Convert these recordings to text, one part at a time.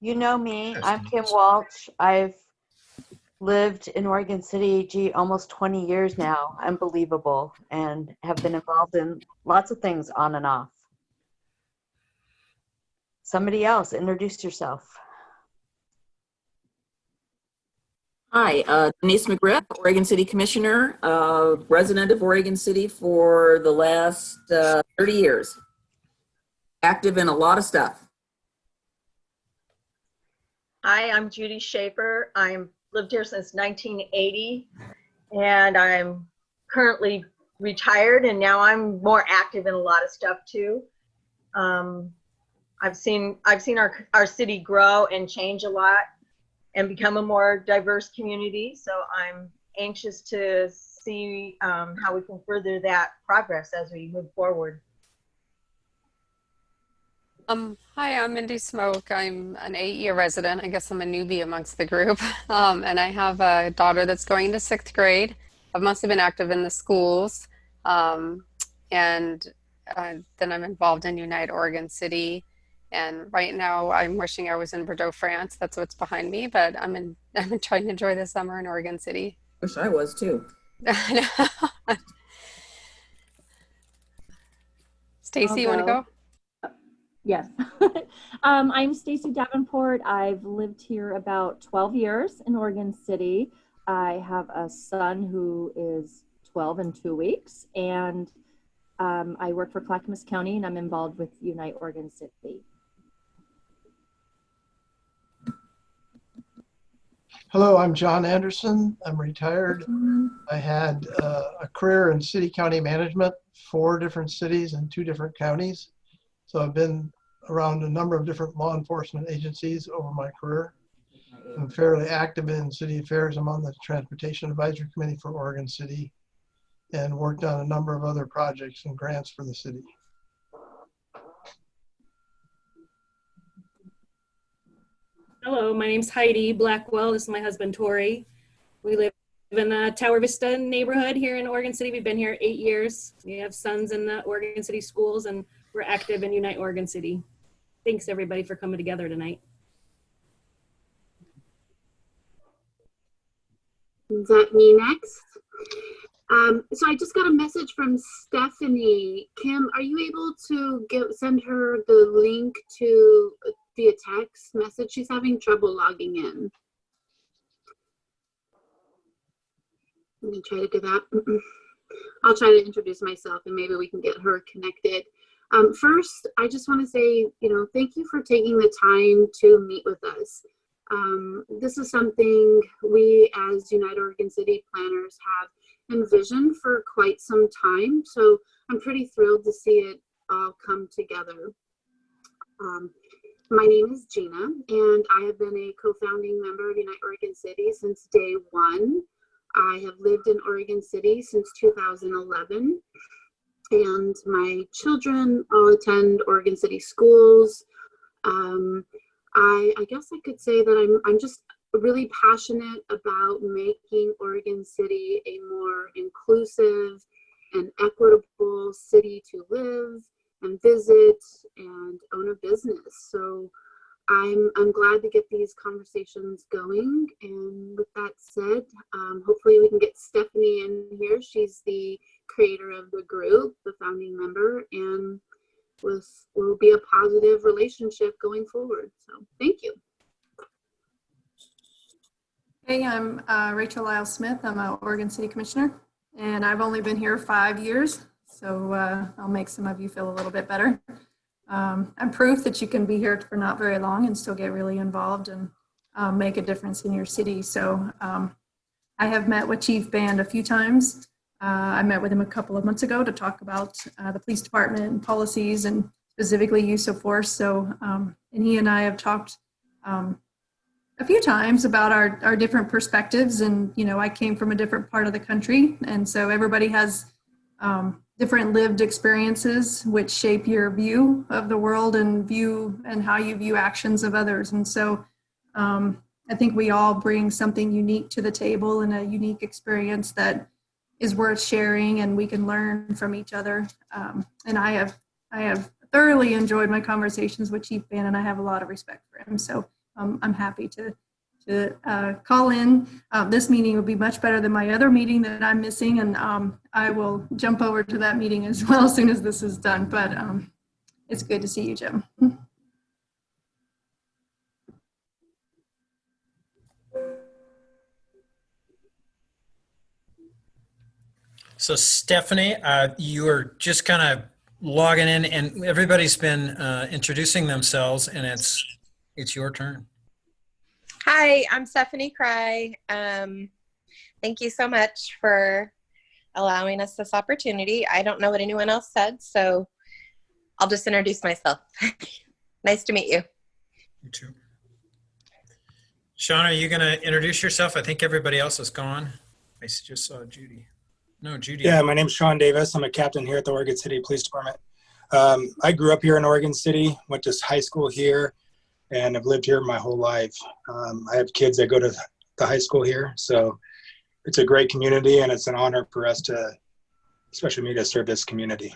You know me, Yes, I'm Kim Walsh. I've lived in Oregon City, almost 20 years now. Unbelievable. And have been involved in lots of things on and off. Somebody else, introduce yourself. Hi, Denise McGriff, Oregon City Commissioner, resident of Oregon City for the last 30 years. Active in a lot of stuff. Hi, I'm Judy Schaefer. I'm lived here since 1980, and I'm currently retired, and now I'm more active in a lot of stuff too. I've seen our city grow and change a lot and become a more diverse community. So I'm anxious to see how we can further that progress as we move forward. Hi, I'm Mindy Smoke. I'm an 8-year resident. I guess I'm a newbie amongst the group. And I have a daughter that's going to 6th grade. I've mostly been active in the schools. And then I'm involved in Unite Oregon City. And right now I'm wishing I was in Bordeaux, France. That's what's behind me, but I'm trying to enjoy the summer in Oregon City. Wish I was too. Stacy, you want to go? Yes. I'm Stacy Davenport. I've lived here about 12 years in Oregon City. I have a son who is 12 in 2 weeks, and I work for Clackamas County, and I'm involved with Unite Oregon City. Hello, I'm John Anderson. I'm retired. I had a career in city county management, 4 different cities and 2 different counties. So I've been around a number of different law enforcement agencies over my career. I'm fairly active in city affairs. I'm on the Transportation Advisory Committee for Oregon City and worked on a number of other projects and grants for the city. Hello, my name's Heidi Blackwell. This is my husband, Tori. We live in the Tower Vista neighborhood here in Oregon City. We've been here 8 years. We have sons in the Oregon City schools, and we're active in Unite Oregon City. Thanks everybody for coming together tonight. Is that me next? So I just got a message from Stephanie. Kim, are you able to send her the link to via text message? She's having trouble logging in. Let me try to do that. I'll try to introduce myself and maybe we can get her connected. First, I just want to say, thank you for taking the time to meet with us. This is something we as Unite Oregon City planners have envisioned for quite some time. So I'm pretty thrilled to see it all come together. My name is Gina, and I have been a co-founding member of Unite Oregon City since day one. I have lived in Oregon City since 2011. And my children all attend Oregon City schools. I guess I could say that I'm just really passionate about making Oregon City a more inclusive and equitable city to live and visit and own a business. So I'm glad to get these conversations going. And with that said, hopefully we can get Stephanie in here. She's the creator of the group, the founding member, and will be a positive relationship going forward. So thank you. Hey, I'm Rachel Lyle Smith. I'm an Oregon City Commissioner, and I've only been here 5 years, so I'll make some of you feel a little bit better. I'm proof that you can be here for not very long and still get really involved and make a difference in your city. So I have met with Chief Band a few times. I met with him a couple of months ago to talk about the police department and policies and specifically use of force. So, and he and I have talked a few times about our different perspectives. And, I came from a different part of the country. And so everybody has different lived experiences which shape your view of the world and how you view actions of others. And so I think we all bring something unique to the table and a unique experience that is worth sharing, and we can learn from each other. And I have thoroughly enjoyed my conversations with Chief Band, and I have a lot of respect for him. So I'm happy to call in. This meeting will be much better than my other meeting that I'm missing, and I will jump over to that meeting as well as soon as this is done. But it's good to see you, Jim. So Stephanie, you are just kind of logging in, and everybody's been introducing themselves, and it's your turn. Hi, I'm Stephanie Cry. Thank you so much for allowing us this opportunity. I don't know what anyone else said, so I'll just introduce myself. Nice to meet you. You too. Sean, are you going to introduce yourself? I think everybody else is gone. I just saw Judy. No, Judy. Yeah, my name's Sean Davis. I'm a captain here at the Oregon City Police Department. I grew up here in Oregon City, went to high school here, and I've lived here my whole life. I have kids that go to the high school here, so it's a great community, and it's an honor for us to, especially me, to serve this community.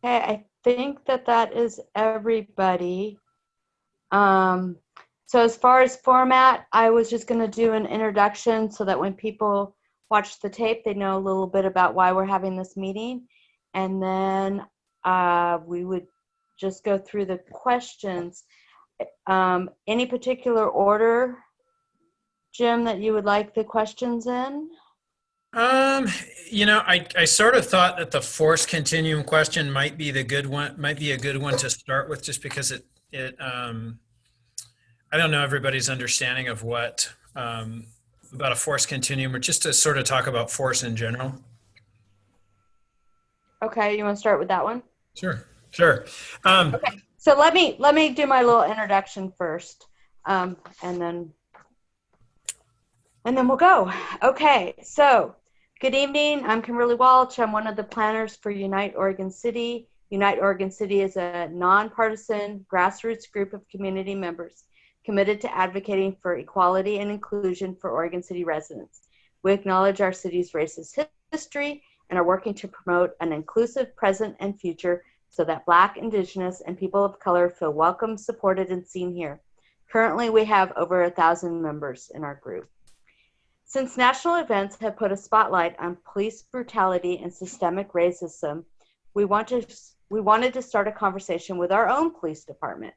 Okay, I think that is everybody. So as far as format, I was just going to do an introduction so that when people watch the tape, they know a little bit about why we're having this meeting. And then we would just go through the questions. Any particular order, Jim, that you would like the questions in? You know, I sort of thought that the force continuum question might be a good one to start with, just because it I don't know everybody's understanding of what about a force continuum, or just to sort of talk about force in general. Okay, you want to start with that one? Sure. Okay, so let me do my little introduction first, and then we'll go. Okay, so good evening. I'm Kimberly Walsh. I'm one of the planners for Unite Oregon City. Unite Oregon City is a nonpartisan grassroots group of community members committed to advocating for equality and inclusion for Oregon City residents. We acknowledge our city's racist history and are working to promote an inclusive present and future so that Black, Indigenous, and people of color feel welcome, supported, and seen here. Currently, we have over 1,000 members in our group. Since national events have put a spotlight on police brutality and systemic racism, we wanted to start a conversation with our own police department.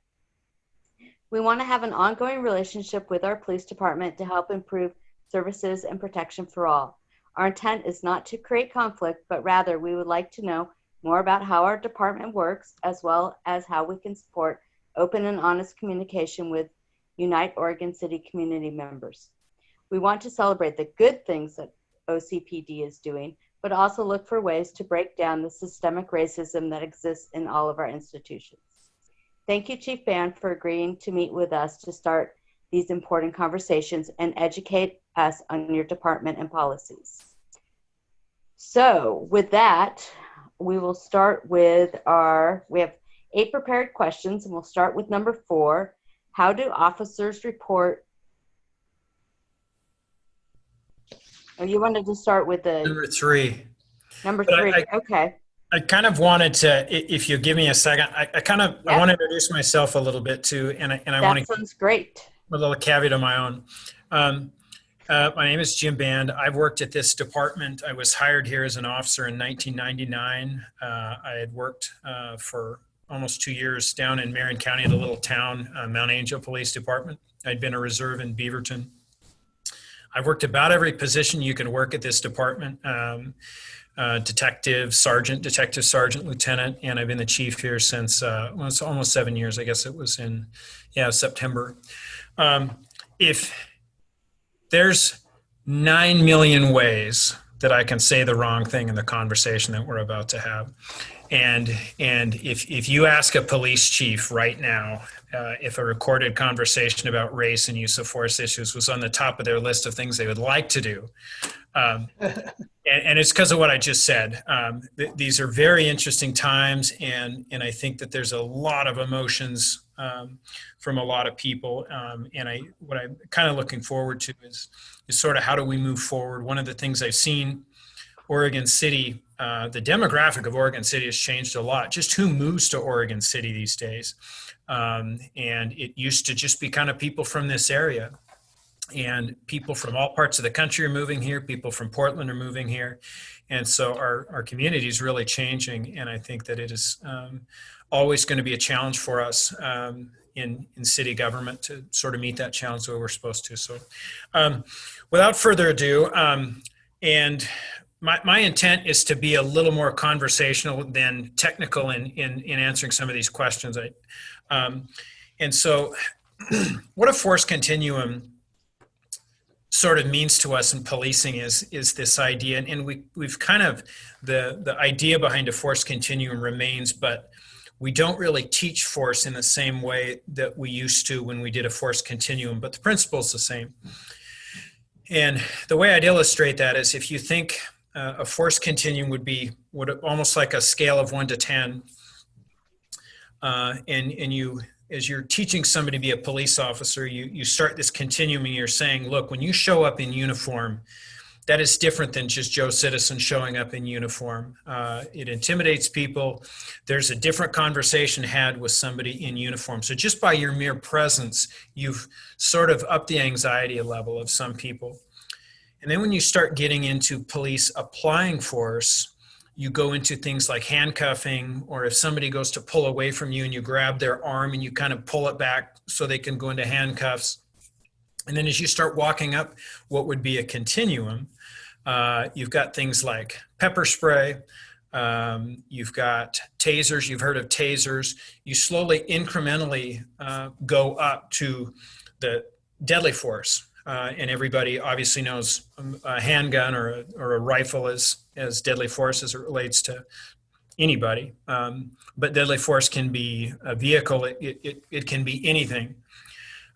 We want to have an ongoing relationship with our police department to help improve services and protection for all. Our intent is not to create conflict, but rather we would like to know more about how our department works, as well as how we can support open and honest communication with Unite Oregon City community members. We want to celebrate the good things that OCPD is doing, but also look for ways to break down the systemic racism that exists in all of our institutions. Thank you, Chief Band, for agreeing to meet with us to start these important conversations and educate us on your department and policies. So with that, we will start with we have 8 prepared questions, and we'll start with number 4. How do officers report? Oh, you wanted to start with the Number 3. Number 3, okay. I kind of wanted to, if you give me a second, I want to introduce myself a little bit too, and I want to. That sounds great. A little caveat of my own. My name is Jim Band. I've worked at this department. I was hired here as an officer in 1999. I had worked for almost 2 years down in Marion County at a little town, Mount Angel Police Department. I'd been a reserve in Beaverton. I've worked about every position you can work at this department. Detective sergeant, lieutenant, and I've been the chief here since, it's almost 7 years. I guess it was in, September. If there's 9 million ways that I can say the wrong thing in the conversation that we're about to have. And if you ask a police chief right now, if a recorded conversation about race and use of force issues was on the top of their list of things they would like to do, and it's because of what I just said. These are very interesting times, and I think that there's a lot of emotions from a lot of people. And what I'm kind of looking forward to is sort of how do we move forward. One of the things I've seen Oregon City, the demographic of Oregon City has changed a lot. Just who moves to Oregon City these days. And it used to just be kind of people from this area. And people from all parts of the country are moving here. People from Portland are moving here. And so our community is really changing. And I think that it is always going to be a challenge for us in city government to sort of meet that challenge where we're supposed to. So without further ado, and my intent is to be a little more conversational than technical in answering some of these questions. And so what a force continuum sort of means to us in policing is this idea, and we've kind of, the idea behind a force continuum remains, but we don't really teach force in the same way that we used to when we did a force continuum, but the principle is the same. And the way I'd illustrate that is if you think a force continuum would almost like a scale of 1 to 10, and you, as you're teaching somebody to be a police officer, you start this continuum and you're saying, look, when you show up in uniform, that is different than just Joe Citizen showing up in uniform. It intimidates people. There's a different conversation had with somebody in uniform. So just by your mere presence, you've sort of upped the anxiety level of some people. And then when you start getting into police applying force, you go into things like handcuffing, or if somebody goes to pull away from you and you grab their arm and you kind of pull it back so they can go into handcuffs. And then as you start walking up what would be a continuum, you've got things like pepper spray, you've got tasers, you've heard of tasers. You slowly, incrementally go up to the deadly force. And everybody obviously knows a handgun or a rifle as deadly force as it relates to anybody. But deadly force can be a vehicle. It can be anything.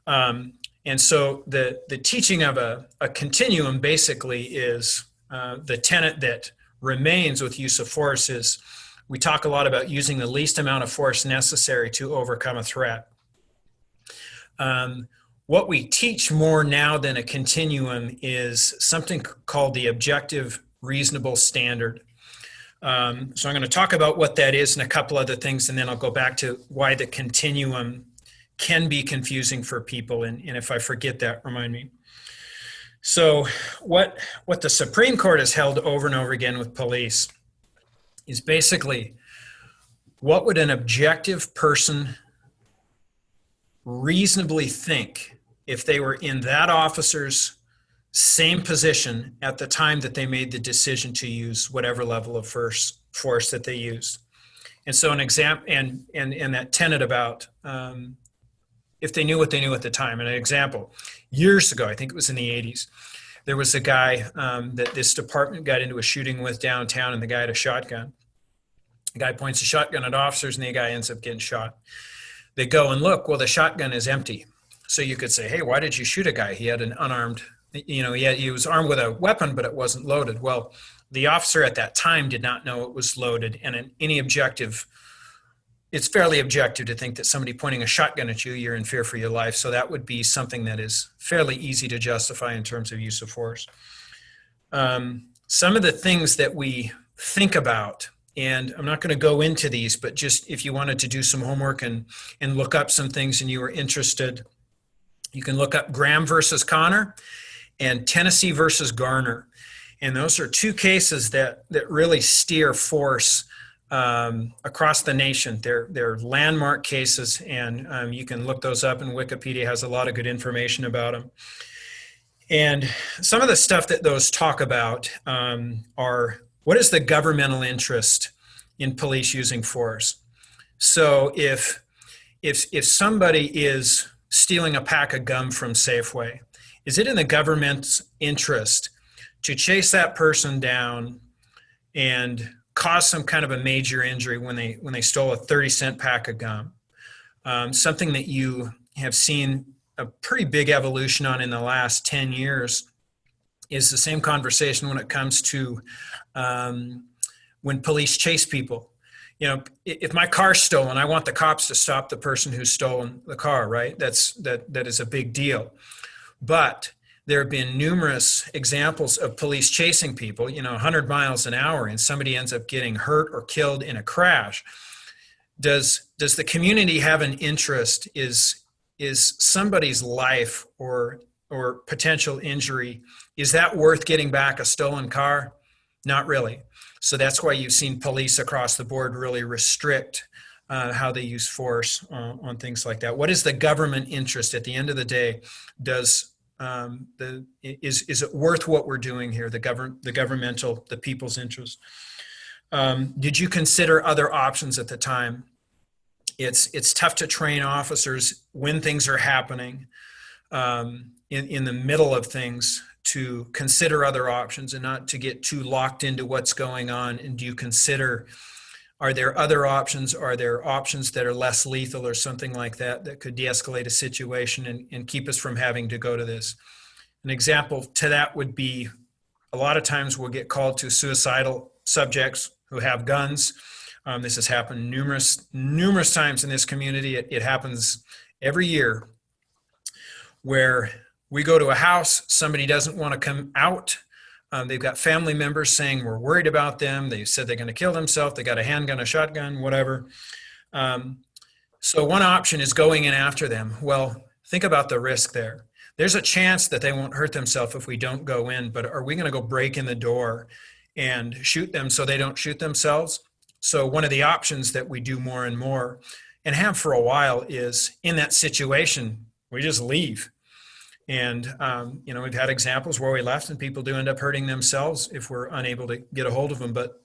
And so the teaching of a continuum basically is the tenet that remains with use of force is we talk a lot about using the least amount of force necessary to overcome a threat. What we teach more now than a continuum is something called the objective reasonable standard. So I'm going to talk about what that is and a couple other things, and then I'll go back to why the continuum can be confusing for people. And if I forget that, remind me. So what the Supreme Court has held over and over again with police is basically, what would an objective person reasonably think if they were in that officer's same position at the time that they made the decision to use whatever level of force that they used. And so an example, and that tenet about if they knew what they knew at the time. And an example, years ago, I think it was in the 80s, there was a guy that this department got into a shooting with downtown, and the guy had a shotgun. The guy points a shotgun at officers, and the guy ends up getting shot. They go and look, well, the shotgun is empty. So you could say, hey, why did you shoot a guy? He had an unarmed, he was armed with a weapon, but it wasn't loaded. Well, the officer at that time did not know it was loaded. And in any objective, it's fairly objective to think that somebody pointing a shotgun at you, you're in fear for your life. So that would be something that is fairly easy to justify in terms of use of force. Some of the things that we think about, and I'm not going to go into these, but just if you wanted to do some homework and look up some things and you were interested, you can look up Graham versus Connor and Tennessee versus Garner. And those are two cases that really steer force across the nation. They're landmark cases, and you can look those up, and Wikipedia has a lot of good information about them. And some of the stuff that those talk about are, what is the governmental interest in police using force? So if somebody is stealing a pack of gum from Safeway, is it in the government's interest to chase that person down and cause some kind of a major injury when they stole a 30-cent pack of gum? Something that you have seen a pretty big evolution on in the last 10 years is the same conversation when it comes to when police chase people. If my car's stolen, I want the cops to stop the person who's stolen the car, right? That is a big deal. But there have been numerous examples of police chasing people, 100 miles an hour, and somebody ends up getting hurt or killed in a crash. Does the community have an interest? Is somebody's life or potential injury, is that worth getting back a stolen car? Not really. So that's why you've seen police across the board really restrict how they use force on things like that. What is the government interest at the end of the day? Is it worth what we're doing here? The people's interest. Did you consider other options at the time? It's tough to train officers when things are happening in the middle of things to consider other options and not to get too locked into what's going on. And do you consider, are there other options? Are there options that are less lethal or something like that that could de-escalate a situation and keep us from having to go to this? An example to that would be a lot of times we'll get called to suicidal subjects who have guns. This has happened numerous times in this community. It happens every year where we go to a house, somebody doesn't want to come out. They've got family members saying we're worried about them. They said they're going to kill themselves. They got a handgun, a shotgun, whatever. So one option is going in after them. Well, think about the risk there. There's a chance that they won't hurt themselves if we don't go in, but are we going to go break in the door and shoot them so they don't shoot themselves? So one of the options that we do more and more and have for a while is in that situation, we just leave. And, we've had examples where we left and people do end up hurting themselves if we're unable to get a hold of them. But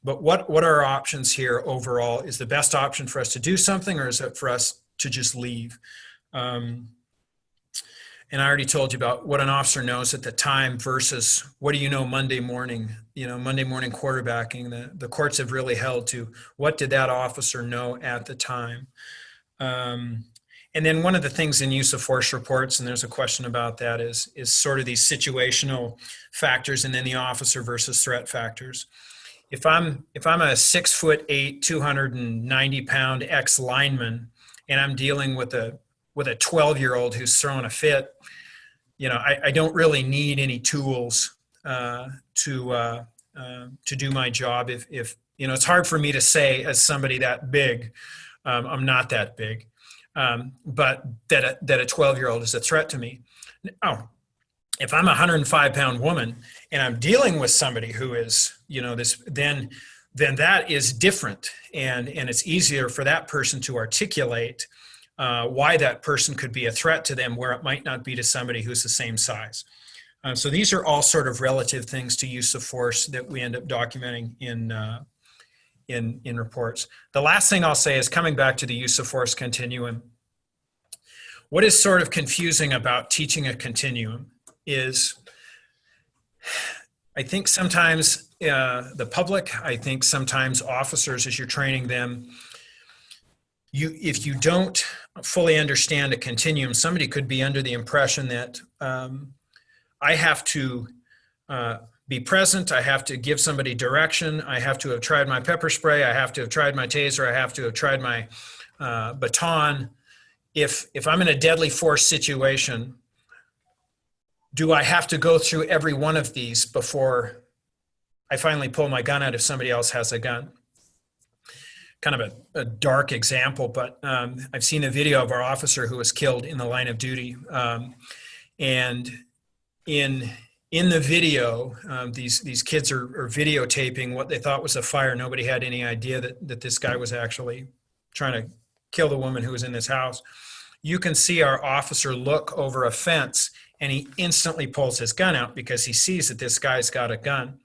what are our options here overall? Is the best option for us to do something, or is it for us to just leave? And I already told you about what an officer knows at the time versus what do you know Monday morning, Monday morning quarterbacking. The courts have really held to what did that officer know at the time. And then one of the things in use of force reports, and there's a question about that, is sort of these situational factors and then the officer versus threat factors. If I'm a 6'8", 290-pound ex-lineman, and I'm dealing with a 12-year-old who's throwing a fit, I don't really need any tools to do my job. If it's hard for me to say as somebody that big, I'm not that big. But that a 12-year-old is a threat to me. Oh, if I'm a 105-pound woman and I'm dealing with somebody who is, then that is different, and it's easier for that person to articulate why that person could be a threat to them, where it might not be to somebody who's the same size. So these are all sort of relative things to use of force that we end up documenting in reports. The last thing I'll say is coming back to the use of force continuum. What is sort of confusing about teaching a continuum is I think sometimes the public, I think sometimes officers, as you're training them, if you don't fully understand a continuum, somebody could be under the impression that I have to be present, I have to give somebody direction, I have to have tried my pepper spray, I have to have tried my taser, I have to have tried my baton. If I'm in a deadly force situation, do I have to go through every one of these before I finally pull my gun out if somebody else has a gun? Kind of a dark example, but I've seen a video of our officer who was killed in the line of duty. And in the video, these kids are videotaping what they thought was a fire. Nobody had any idea that this guy was actually trying to kill the woman who was in this house. You can see our officer look over a fence and he instantly pulls his gun out because he sees that this guy's got a gun.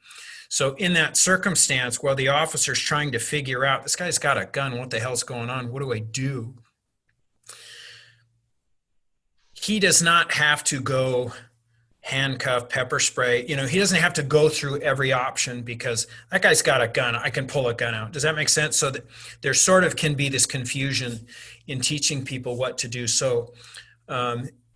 So in that circumstance, while the officer's trying to figure out, this guy's got a gun, what the hell's going on? What do I do? He does not have to go handcuff, pepper spray. He doesn't have to go through every option because that guy's got a gun. I can pull a gun out. Does that make sense? So that there sort of can be this confusion in teaching people what to do. So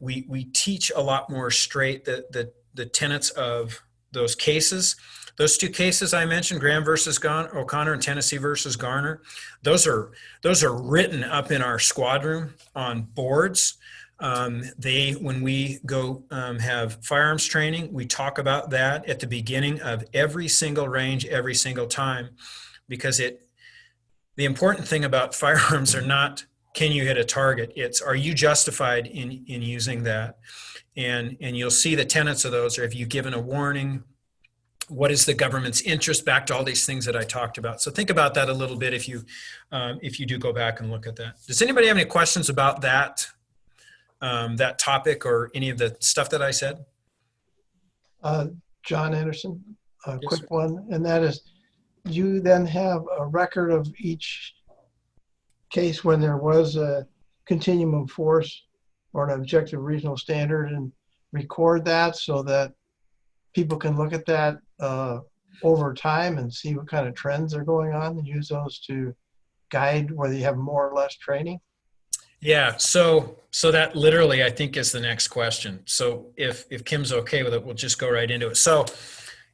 we teach a lot more straight the tenets of those cases. Those two cases I mentioned, Graham versus O'Connor and Tennessee versus Garner, those are written up in our squad room on boards. When we go have firearms training, we talk about that at the beginning of every single range, every single time, because the important thing about firearms are not, can you hit a target? It's, are you justified in using that? And you'll see the tenets of those, or if you've given a warning, what is the government's interest, back to all these things that I talked about. So think about that a little bit if you do go back and look at that. Does anybody have any questions about that, that topic or any of the stuff that I said? John Anderson, a Yes, quick sir. one, and that is, you then have a record of each case when there was a continuum of force or an objective regional standard, and record that so that people can look at that over time and see what kind of trends are going on and use those to guide whether you have more or less training? Yeah, so that literally, I think, is the next question. So if Kim's okay with it, we'll just go right into it. So,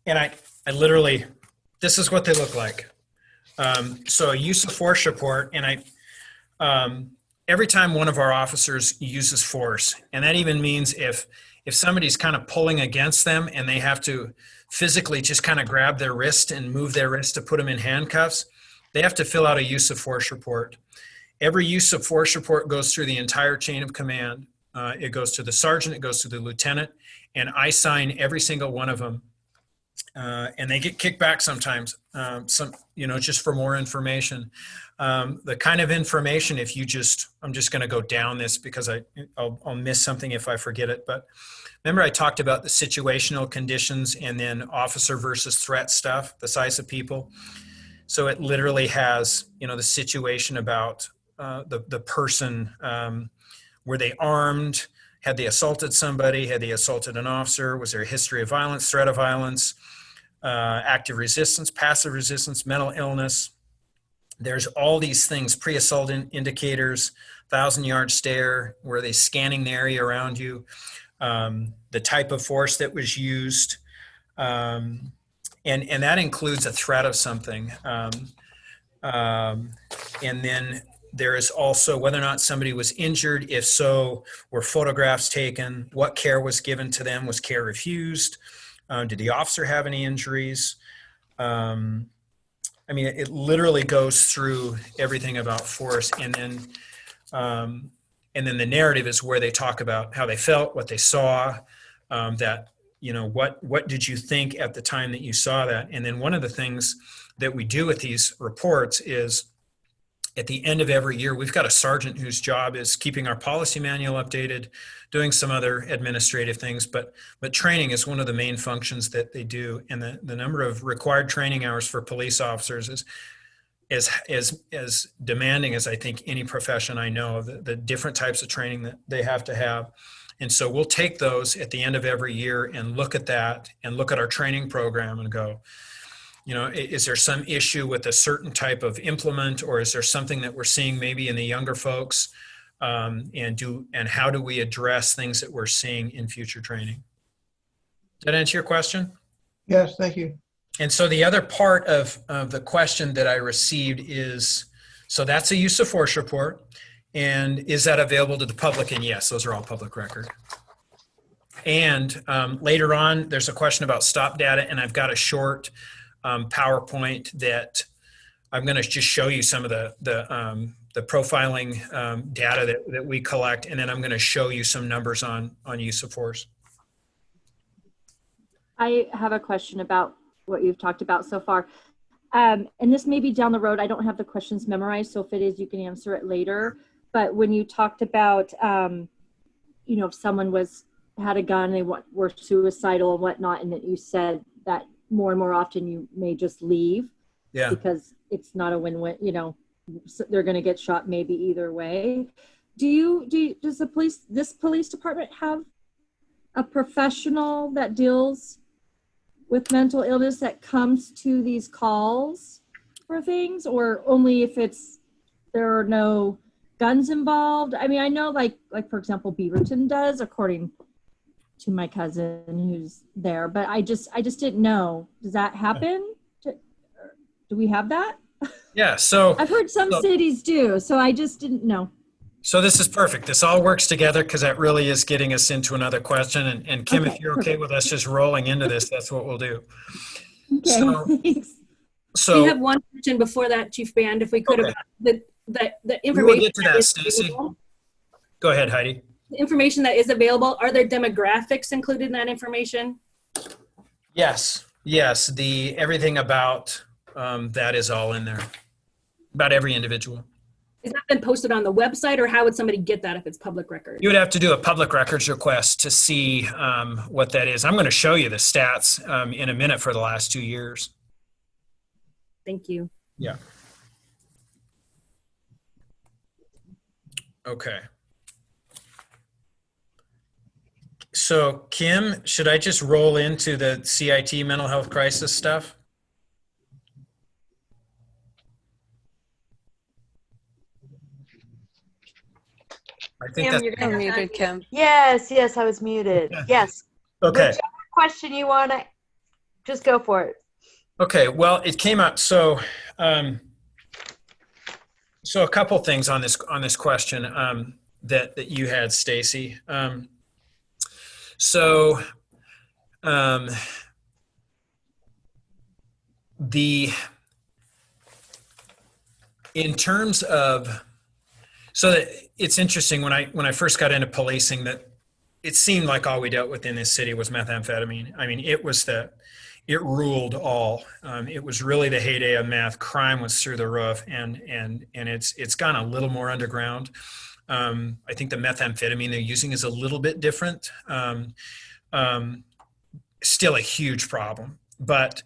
and I literally, this is what they look like. So a use of force report, and every time one of our officers uses force, and that even means if somebody's kind of pulling against them and they have to physically just kind of grab their wrist and move their wrist to put them in handcuffs, they have to fill out a use of force report. Every use of force report goes through the entire chain of command. It goes to the sergeant, it goes to the lieutenant, and I sign every single one of them. And they get kicked back sometimes, just for more information. The kind of information, I'm just going to go down this because I'll miss something if I forget it. But remember, I talked about the situational conditions and then officer versus threat stuff, the size of people. So it literally has, the situation about the person, were they armed? Had they assaulted somebody? Had they assaulted an officer? Was there a history of violence, threat of violence, active resistance, passive resistance, mental illness? There's all these things, pre-assault indicators, 1,000-yard stare, were they scanning the area around you? The type of force that was used, and that includes a threat of something. And then there is also whether or not somebody was injured. If so, were photographs taken? What care was given to them? Was care refused? Did the officer have any injuries? It literally goes through everything about force. And then the narrative is where they talk about how they felt, what they saw, what did you think at the time that you saw that? And then one of the things that we do with these reports is at the end of every year, we've got a sergeant whose job is keeping our policy manual updated, doing some other administrative things, but training is one of the main functions that they do. And the number of required training hours for police officers is as demanding as I think any profession I know of, the different types of training that they have to have. And so we'll take those at the end of every year and look at that and look at our training program and go, is there some issue with a certain type of implement, or is there something that we're seeing maybe in the younger folks? And how do we address things that we're seeing in future training? Did that answer your question? Yes, thank you. And so the other part of the question that I received is, so that's a use of force report. And is that available to the public? And yes, those are all public record. And later on, there's a question about stop data, and I've got a short PowerPoint that I'm going to just show you some of the profiling data that we collect, and then I'm going to show you some numbers on use of force. I have a question about what you've talked about so far. And this may be down the road. I don't have the questions memorized, so if it is, you can answer it later. But when you talked about, if someone had a gun, they were suicidal and whatnot, and that you said that more and more often you may just leave, because it's not a win-win, they're going to get shot maybe either way. Does this police department have a professional that deals with mental illness that comes to these calls for things, or only if there are no guns involved? I mean, I know like for example, Beaverton does, according to my cousin who's there, but I just didn't know. Does that happen? Do we have that? Yeah. So I've heard some cities do, so I just didn't know. So this is perfect. This all works together because that really is getting us into another question. And Kim, if you're okay with us just rolling into this, that's what we'll do. Okay, So, thanks. so We have one question before that, Chief Band, if we could, Okay. about the we will information. get to that, is Stacy. available. Go ahead, Heidi. The information that is available, are there demographics included in that information? Yes, yes. Everything about that is all in there, about every individual. Is that been posted on the website, or how would somebody get that if it's public record? You would have to do a public records request to see what that is. I'm going to show you the stats in a minute for the last 2 years. Thank you. Yeah. Okay. So Kim, should I just roll into the CIT mental health crisis stuff? I think Kim, that's you're You're gonna muted, Kim. Yes, yes, I was muted. Yes. okay. Whichever question you want to, just go for it. Okay, well, it came up. So a couple things on this question that you had, Stacy. In terms of, so that it's interesting when I first got into policing that it seemed like all we dealt with in this city was methamphetamine. I mean, it ruled all. It was really the heyday of meth. Crime was through the roof, and it's gone a little more underground. I think the methamphetamine they're using is a little bit different. Still a huge problem. But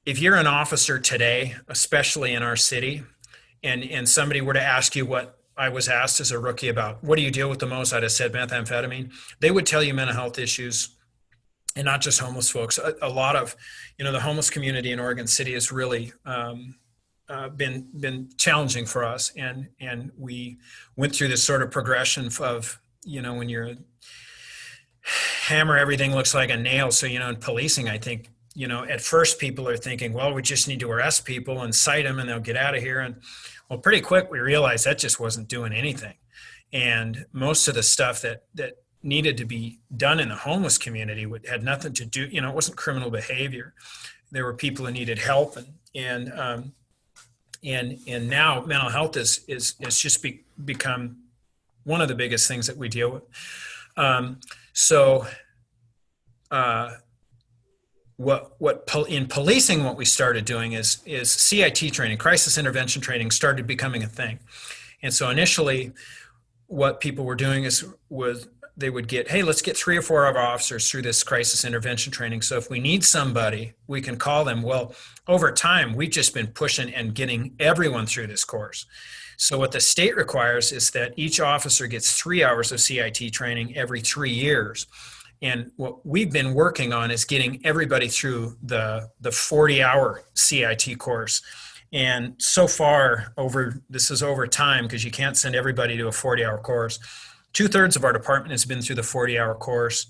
if you're an officer today, especially in our city, and somebody were to ask you what I was asked as a rookie about, what do you deal with the most? I'd have said methamphetamine. They would tell you mental health issues, and not just homeless folks. A lot of, the homeless community in Oregon City has really been challenging for us, and we went through this sort of progression of, when you're hammer, everything looks like a nail. So, in policing, I think, at first people are thinking, well, we just need to arrest people and cite them and they'll get out of here. And well, pretty quick, we realized that just wasn't doing anything. And most of the stuff that needed to be done in the homeless community had nothing to do, it wasn't criminal behavior. There were people who needed help, and now mental health is just become one of the biggest things that we deal with. In policing, what we started doing is CIT training, crisis intervention training, started becoming a thing. And so initially, what people were doing was they would get, hey, let's get 3 or 4 of our officers through this crisis intervention training. So if we need somebody, we can call them. Well, over time, we've just been pushing and getting everyone through this course. So what the state requires is that each officer gets 3 hours of CIT training every 3 years. And what we've been working on is getting everybody through the 40-hour CIT course. And so far, this is over time, because you can't send everybody to a 40-hour course. 2/3 of our department has been through the 40-hour course.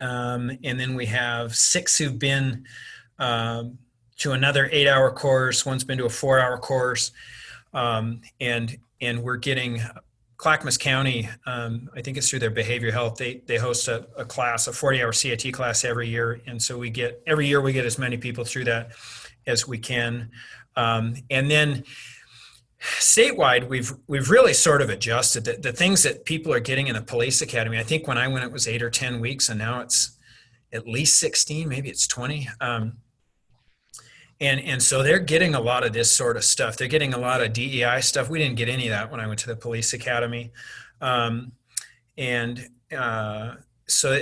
And then we have 6 who've been to another 8-hour course. One's been to a 4-hour course. And we're getting Clackamas County, I think it's through their behavioral health. They host a class, a 40-hour CIT class every year. And so every year we get as many people through that as we can. And then statewide, we've really sort of adjusted the things that people are getting in the police academy. I think when I went, it was 8 or 10 weeks, and now it's at least 16, maybe it's 20. And so they're getting a lot of this sort of stuff. They're getting a lot of DEI stuff. We didn't get any of that when I went to the police academy. So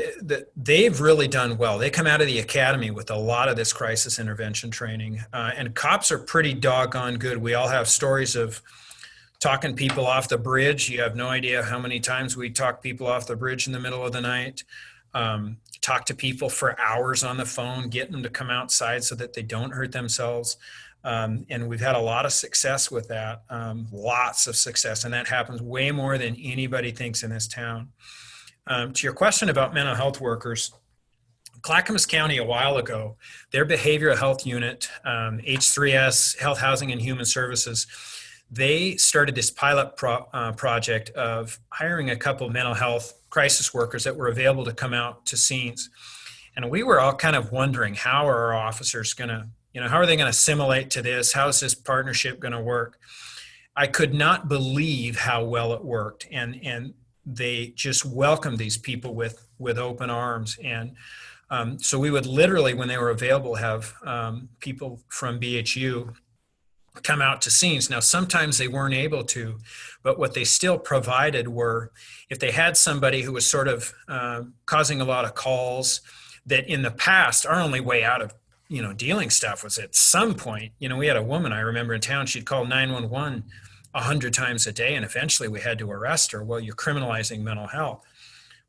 they've really done well. They come out of the academy with a lot of this crisis intervention training. And cops are pretty doggone good. We all have stories of talking people off the bridge. You have no idea how many times we talk people off the bridge in the middle of the night. Talk to people for hours on the phone, getting them to come outside so that they don't hurt themselves. And we've had a lot of success with that, lots of success. And that happens way more than anybody thinks in this town. To your question about mental health workers, Clackamas County a while ago, their behavioral health unit, H3S, Health, Housing, and Human Services, they started this pilot project of hiring a couple mental health crisis workers that were available to come out to scenes. And we were all kind of wondering, how are our officers going to, how are they going to assimilate to this? How is this partnership going to work? I could not believe how well it worked. And they just welcomed these people with open arms. And so we would literally, when they were available, have people from BHU come out to scenes. Now, sometimes they weren't able to, but what they still provided were, if they had somebody who was sort of causing a lot of calls, that in the past, our only way out of dealing stuff was at some point, we had a woman I remember in town, she'd call 911 100 times a day, and eventually we had to arrest her. Well, you're criminalizing mental health.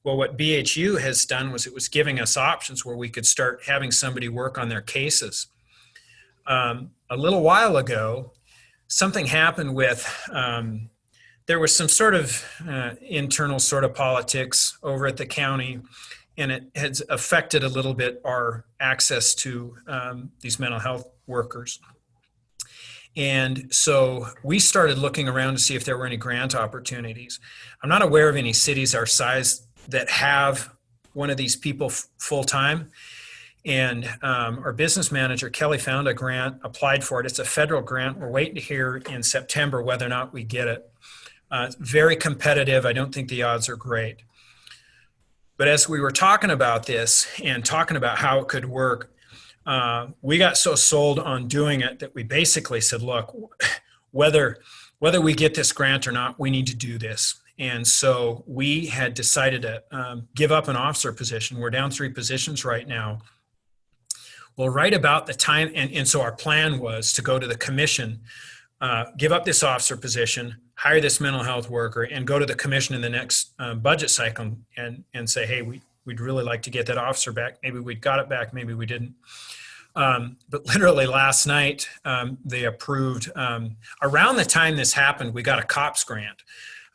Well, what BHU has done was it was giving us options where we could start having somebody work on their cases. A little while ago, something happened with, there was some sort of internal sort of politics over at the county, and it has affected a little bit our access to these mental health workers. And so we started looking around to see if there were any grant opportunities. I'm not aware of any cities our size that have one of these people full-time. And our business manager, Kelly, found a grant, applied for it. It's a federal grant. We're waiting to hear in September whether or not we get it. It's very competitive. I don't think the odds are great. But as we were talking about this and talking about how it could work, we got so sold on doing it that we basically said, look, whether we get this grant or not, we need to do this. And so we had decided to give up an officer position. We're down 3 positions right now. Well, right about the time, and so our plan was to go to the commission, give up this officer position, hire this mental health worker, and go to the commission in the next budget cycle and say, hey, we'd really like to get that officer back. Maybe we got it back, maybe we didn't. But literally last night, they approved, around the time this happened, we got a COPS grant.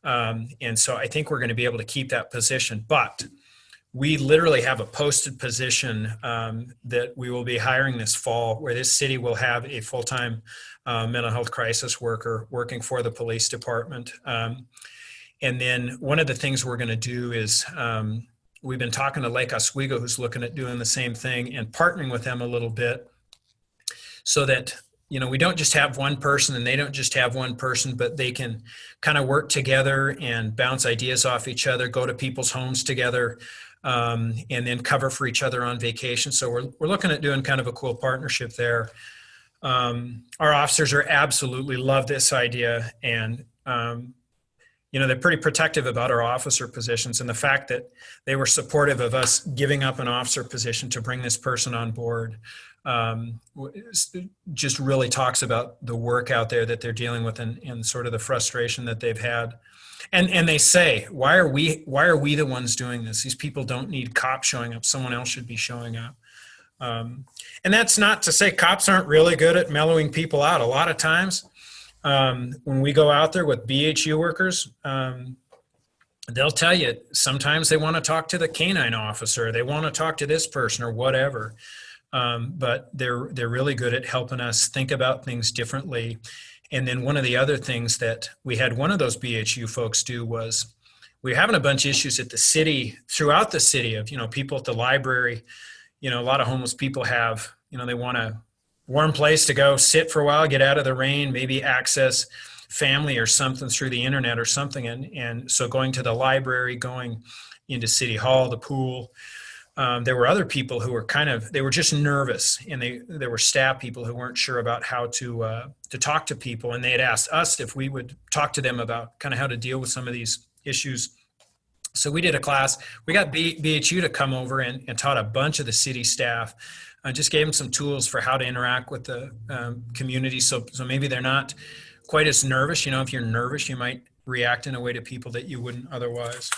And so I think we're going to be able to keep that position. But we literally have a posted position that we will be hiring this fall, where this city will have a full-time mental health crisis worker working for the police department. And then one of the things we're going to do is we've been talking to Lake Oswego, who's looking at doing the same thing, and partnering with them a little bit so that, we don't just have one person and they don't just have one person, but they can kind of work together and bounce ideas off each other, go to people's homes together, and then cover for each other on vacation. So we're looking at doing kind of a cool partnership there. Our officers are absolutely love this idea, and they're pretty protective about our officer positions, and the fact that they were supportive of us giving up an officer position to bring this person on board just really talks about the work out there that they're dealing with and sort of the frustration that they've had. And they say, why are we the ones doing this? These people don't need cops showing up. Someone else should be showing up. And that's not to say cops aren't really good at mellowing people out. A lot of times when we go out there with BHU workers, they'll tell you sometimes they want to talk to the canine officer. They want to talk to this person or whatever. But they're really good at helping us think about things differently. And then one of the other things that we had one of those BHU folks do was we were having a bunch of issues at the city, throughout the city, of, people at the library. A lot of homeless people have, they want a warm place to go sit for a while, get out of the rain, maybe access family or something through the internet or something. And so going to the library, going into City Hall, the pool, there were other people who were they were just nervous, and there were staff people who weren't sure about how to talk to people. And they had asked us if we would talk to them about kind of how to deal with some of these issues. So we did a class. We got BHU to come over and taught a bunch of the city staff, just gave them some tools for how to interact with the community. So maybe they're not quite as nervous. If you're nervous, you might react in a way to people that you wouldn't otherwise.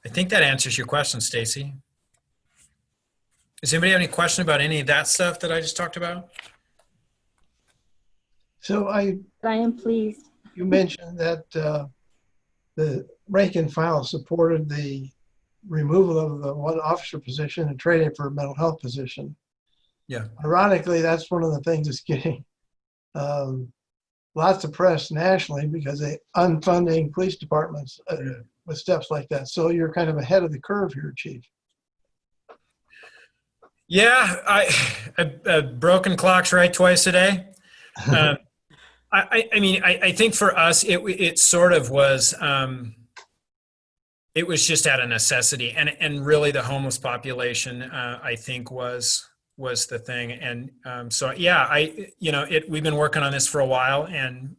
I think that answers your question, Stacy. Does anybody have any question about any of that stuff that I just talked about? So I am pleased. you mentioned that the rank and file supported the removal of the one officer position and trading for a mental health position. Yeah. Ironically, that's one of the things that's getting lots of press nationally because they unfunding police departments with steps like that. So you're kind of ahead of the curve here, Chief. Yeah, I've broken clocks right twice a day. I mean, I think for us, it sort of was, it was just out of necessity, and really the homeless population, I think was the thing. And so, yeah, we've been working on this for a while, and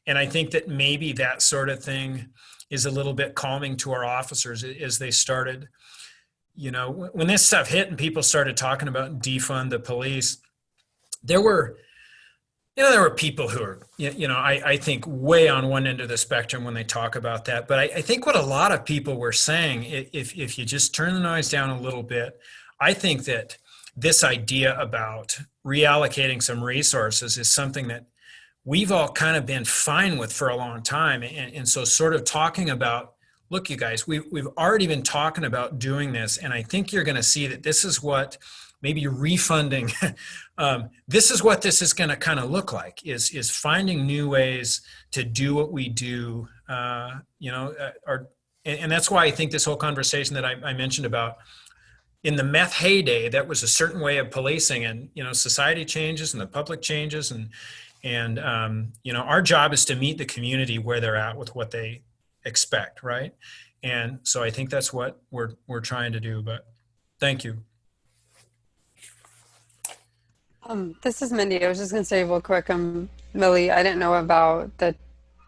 I think that maybe that sort of thing is a little bit calming to our officers as they started, when this stuff hit and people started talking about defund the police, there were people who are, I think way on one end of the spectrum when they talk about that. But I think what a lot of people were saying, if you just turn the noise down a little bit, I think that this idea about reallocating some resources is something that we've all kind of been fine with for a long time. And so sort of talking about, look, you guys, we've already been talking about doing this. And I think you're going to see that this is what maybe refunding, this is what this is going to kind of look like, is finding new ways to do what we do, and that's why I think this whole conversation that I mentioned about in the meth heyday, that was a certain way of policing, and, society changes and the public changes, and our job is to meet the community where they're at with what they expect, right? And so I think that's what we're trying to do, but thank you. This is Mindy. I was just going to say real quick, Millie, I didn't know about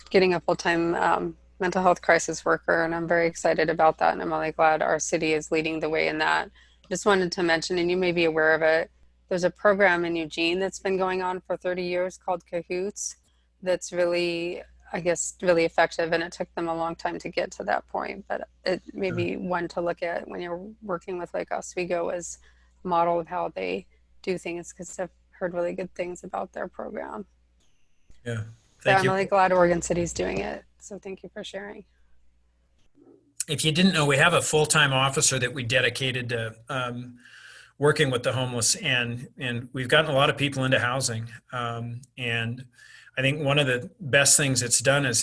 getting a full-time mental health crisis worker, and I'm very excited about that, and I'm really glad our city is leading the way in that. Just wanted to mention, and you may be aware of it, there's a program in Eugene that's been going on for 30 years called Cahoots that's really, I guess, really effective, and it took them a long time to get to that point, but it may be one to look at when you're working with like Oswego as a model of how they do things, because I've heard really good things about their program. Yeah, I'm really glad Oregon City's doing it. So thank you for sharing. If you didn't know, we have a full-time officer that we dedicated to working with the homeless, and we've gotten a lot of people into housing. And I think one of the best things it's done is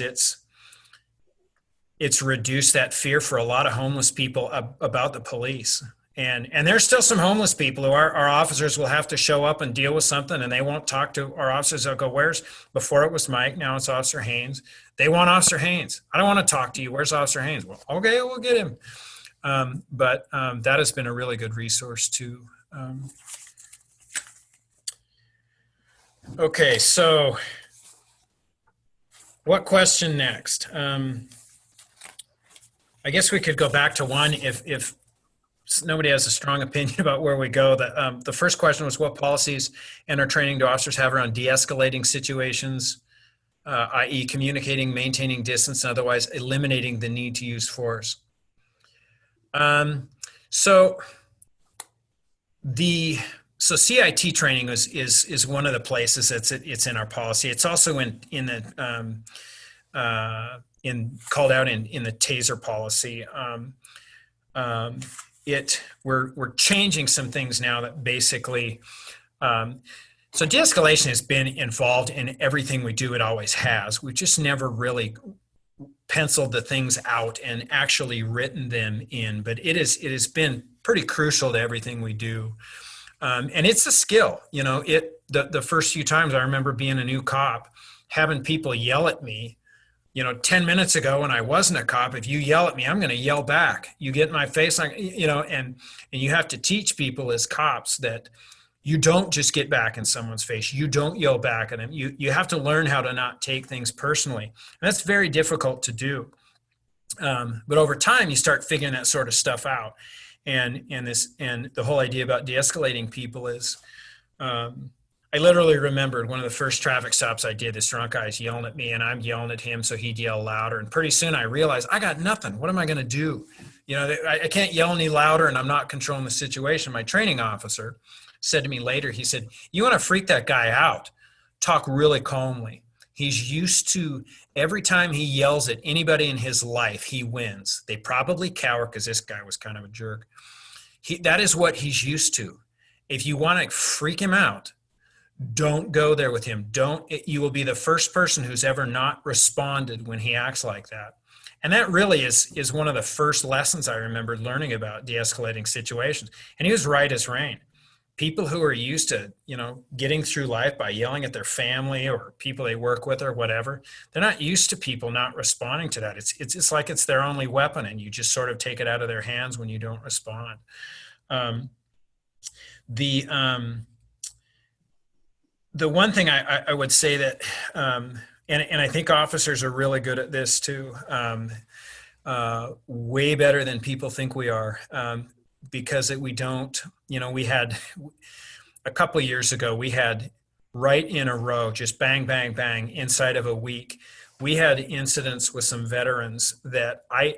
it's reduced that fear for a lot of homeless people about the police. And there's still some homeless people who our officers will have to show up and deal with something, and they won't talk to our officers. They'll go, before it was Mike, now it's Officer Haynes. They want Officer Haynes. I don't want to talk to you. Where's Officer Haynes? Well, okay, we'll get him. But that has been a really good resource too. Okay, so what question next? I guess we could go back to one if nobody has a strong opinion about where we go. The first question was, what policies and our training do officers have around de-escalating situations, i.e. communicating, maintaining distance, and otherwise eliminating the need to use force? So CIT training is one of the places it's in our policy. It's also called out in the TASER policy. We're changing some things now that basically, so de-escalation has been involved in everything we do. It always has. We've just never really penciled the things out and actually written them in, but it has been pretty crucial to everything we do. And it's a skill, the first few times I remember being a new cop, having people yell at me, 10 minutes ago when I wasn't a cop, if you yell at me, I'm going to yell back. You get in my face, and you have to teach people as cops that you don't just get back in someone's face. You don't yell back at them. You have to learn how to not take things personally. And that's very difficult to do. But over time, you start figuring that sort of stuff out. And the whole idea about de-escalating people is, I literally remembered one of the first traffic stops I did, this drunk guy's yelling at me and I'm yelling at him, so he'd yell louder. And pretty soon I realized I got nothing. What am I going to do? I can't yell any louder and I'm not controlling the situation. My training officer said to me later, he said, you want to freak that guy out, talk really calmly. He's used to every time he yells at anybody in his life, he wins. They probably cower because this guy was kind of a jerk. That is what he's used to. If you want to freak him out, don't go there with him. You will be the first person who's ever not responded when he acts like that. And that really is one of the first lessons I remember learning about de-escalating situations. And he was right as rain. People who are used to, getting through life by yelling at their family or people they work with or whatever, they're not used to people not responding to that. It's like it's their only weapon, and you just sort of take it out of their hands when you don't respond. The one thing I would say that, and I think officers are really good at this too, way better than people think we are, because we don't, we had a couple of years ago, we had right in a row, just bang, bang, bang, inside of a week, we had incidents with some veterans that I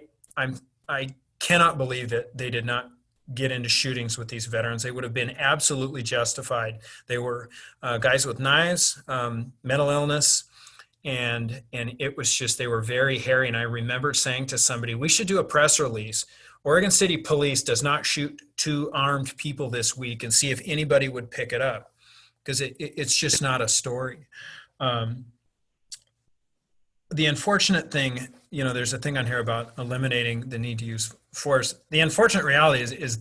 cannot believe that they did not get into shootings with these veterans. They would have been absolutely justified. They were guys with knives, mental illness, and it was just, they were very hairy. And I remember saying to somebody, we should do a press release. Oregon City Police does not shoot 2 armed people this week, and see if anybody would pick it up, because it's just not a story. The unfortunate thing, there's a thing on here about eliminating the need to use force. The unfortunate reality is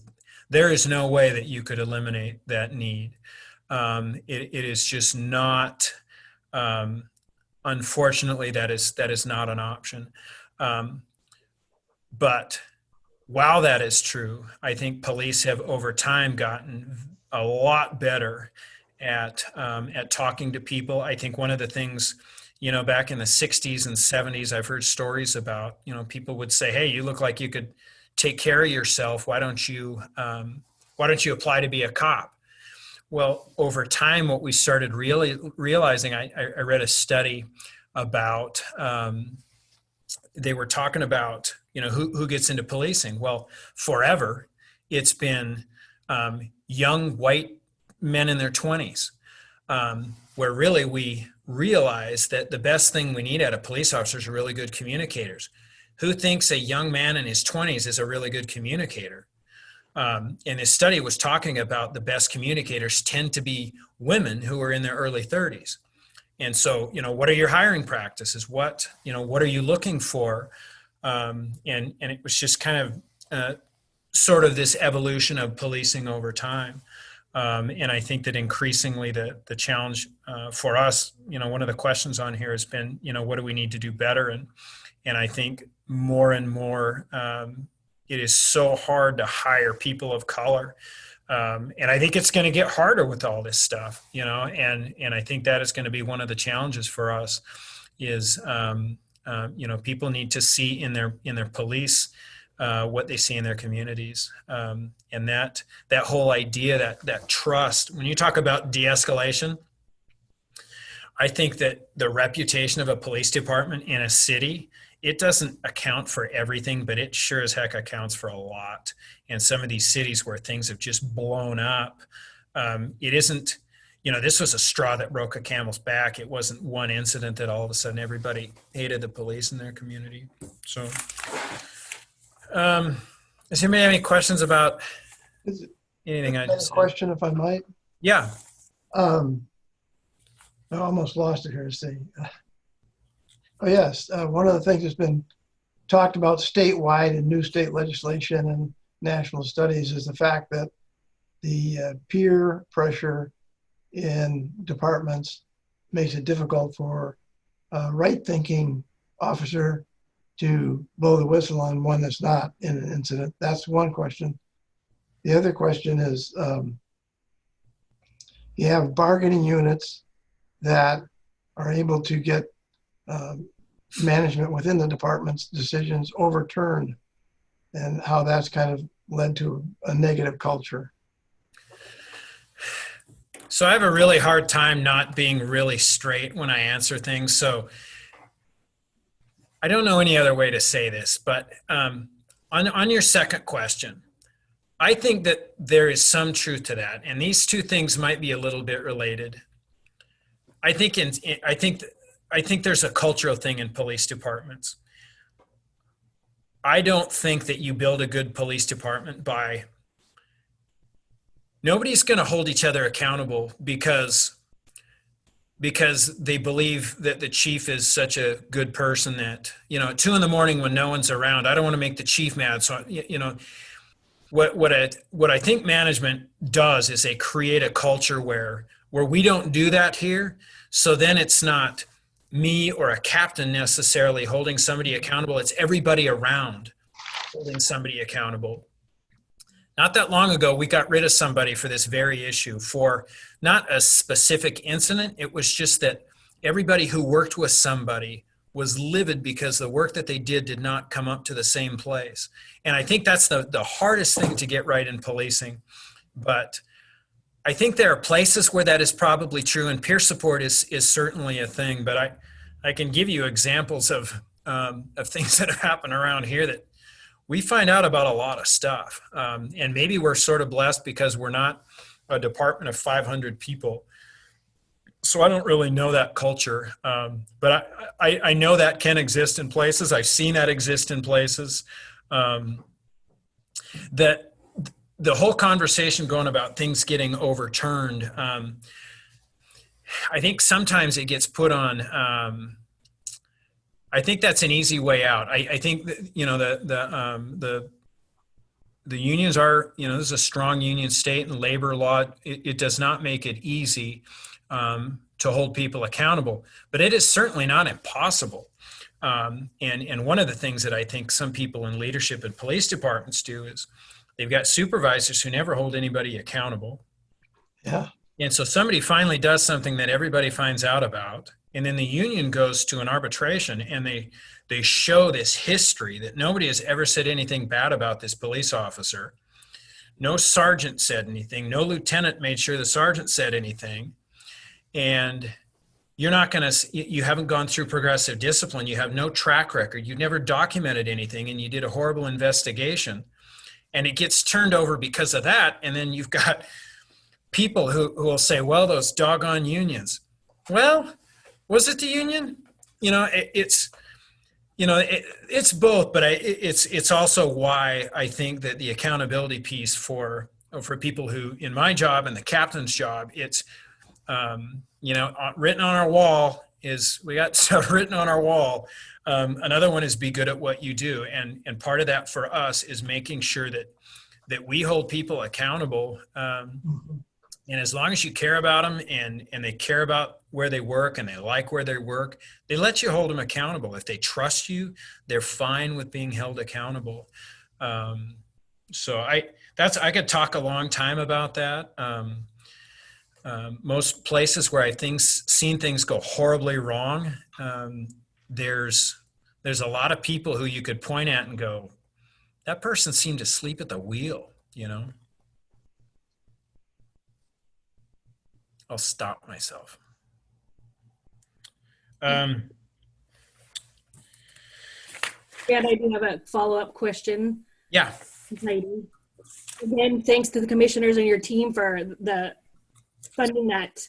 there is no way that you could eliminate that need. It is just not, unfortunately, that is not an option. But while that is true, I think police have over time gotten a lot better at talking to people. I think one of the things, back in the 60s and 70s, I've heard stories about, people would say, hey, you look like you could take care of yourself. Why don't you apply to be a cop? Well, over time, what we started really realizing, I read a study about, they were talking about, who gets into policing. Well, forever, it's been young white men in their 20s, where really we realize that the best thing we need out of police officers are really good communicators. Who thinks a young man in his 20s is a really good communicator? And this study was talking about the best communicators tend to be women who are in their early 30s. And so, what are your hiring practices? What are you looking for? And it was just kind of sort of this evolution of policing over time. And I think that increasingly the challenge for us, one of the questions on here has been, what do we need to do better? And I think more and more, it is so hard to hire people of color. And I think it's going to get harder with all this stuff, and I think that is going to be one of the challenges for us is, people need to see in their police what they see in their communities. And that whole idea, that trust, when you talk about de-escalation, I think that the reputation of a police department in a city, it doesn't account for everything, but it sure as heck accounts for a lot. And some of these cities where things have just blown up, it isn't, this was a straw that broke a camel's back. It wasn't one incident that all of a sudden everybody hated the police in their community. So, does anybody have any questions about anything I just said? Question, if I might. Yeah. I almost lost it here to see. Oh, yes. One of the things that's been talked about statewide in new state legislation and national studies is the fact that the peer pressure in departments makes it difficult for a right-thinking officer to blow the whistle on one that's not in an incident. That's one question. The other question is, you have bargaining units that are able to get management within the department's decisions overturned, and how that's kind of led to a negative culture. So I have a really hard time not being really straight when I answer things. So I don't know any other way to say this, but on your second question, I think that there is some truth to that. And these two things might be a little bit related. I think there's a cultural thing in police departments. I don't think that you build a good police department by, nobody's going to hold each other accountable because because they believe that the chief is such a good person that, you know, at 2 a.m. when no one's around, I don't want to make the chief mad. So, you know, what I think management does is they create a culture where we don't do that here. So then it's not me or a captain necessarily holding somebody accountable. It's everybody around holding somebody accountable. Not that long ago, we got rid of somebody for this very issue, for not a specific incident. It was just that everybody who worked with somebody was livid because the work that they did not come up to the same place. And I think that's the hardest thing to get right in policing. But I think there are places where that is probably true, and peer support is certainly a thing. But I can give you examples of things that have happened around here that we find out about a lot of stuff. And maybe we're sort of blessed because we're not a department of 500 people. So I don't really know that culture. But I know that can exist in places. I've seen that exist in places. That the whole conversation going about things getting overturned, I think sometimes it gets put on, I think that's an easy way out. I think that, you know, the unions are, you know, this is a strong union state, and labor law, it does not make it easy to hold people accountable, but it is certainly not impossible. And one of the things that I think some people in leadership at police departments do is they've got supervisors who never hold anybody accountable. Yeah. And so somebody finally does something that everybody finds out about, and then the union goes to an arbitration, and they show this history that nobody has ever said anything bad about this police officer. No sergeant said anything. No lieutenant made sure the sergeant said anything. And you're not going to, you haven't gone through progressive discipline. You have no track record. You've never documented anything, and you did a horrible investigation. And it gets turned over because of that. And then you've got people who will say, well, those doggone unions. Well, was it the union? You know, it's both, but it's also why I think that the accountability piece for people who, in my job and the captain's job, it's, you know, written on our wall is, we got stuff written on our wall. Another one is be good at what you do. And part of that for us is making sure that we hold people accountable. And as long as you care about them and they care about where they work and they like where they work, they let you hold them accountable. If they trust you, they're fine with being held accountable. So I could talk a long time about that. Most places where I've seen things go horribly wrong, there's a lot of people who you could point at and go, that person seemed to sleep at the wheel, you know? I'll stop myself. And I do have a follow-up question. Yeah. Heidi. Again, thanks to the commissioners and your team for the funding that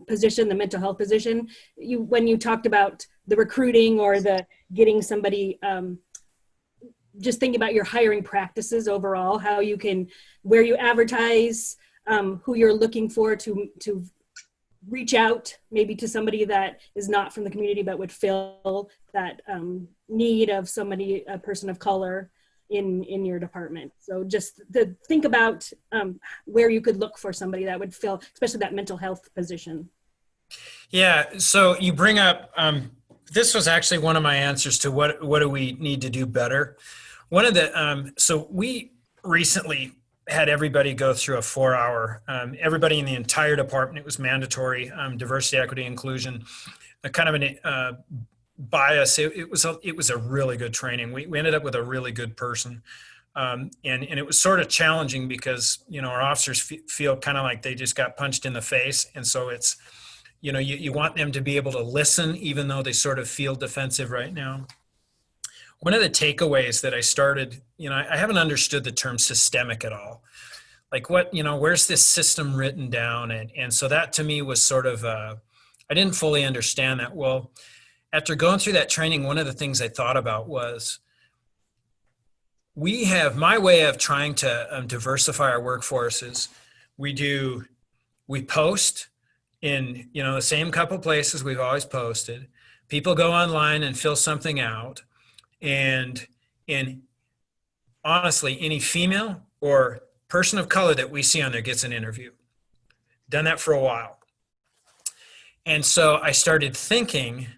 position, the mental health position. When you talked about the recruiting or the getting somebody, just thinking about your hiring practices overall, how you can, where you advertise, who you're looking for to reach out maybe to somebody that is not from the community but would fill that need of somebody, a person of color in your department. So just to think about where you could look for somebody that would fill, especially that mental health position. Yeah, so you bring up, this was actually one of my answers to what do we need to do better. One of the, so we recently had everybody go through a 4-hour, everybody in the entire department, it was mandatory, diversity, equity, inclusion, a kind of an bias. It was a really good training. We ended up with a really good person. And it was sort of challenging because, you know, our officers feel kind of like they just got punched in the face. And so it's, you know, you want them to be able to listen, even though they sort of feel defensive right now. One of the takeaways that I started, you know, I haven't understood the term systemic at all. Like what, you know, where's this system written down? And so that to me was sort of, I didn't fully understand that. Well, after going through that training, one of the things I thought about was we have, my way of trying to diversify our workforces, we post, in, you know, the same couple places we've always posted. People go online and fill something out, and honestly, any female or person of color that we see on there gets an interview. Done that for a while. And so I started thinking,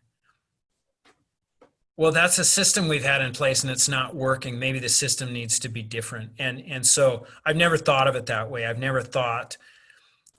well, that's a system we've had in place and it's not working. Maybe the system needs to be different. And so I've never thought of it that way. I've never thought,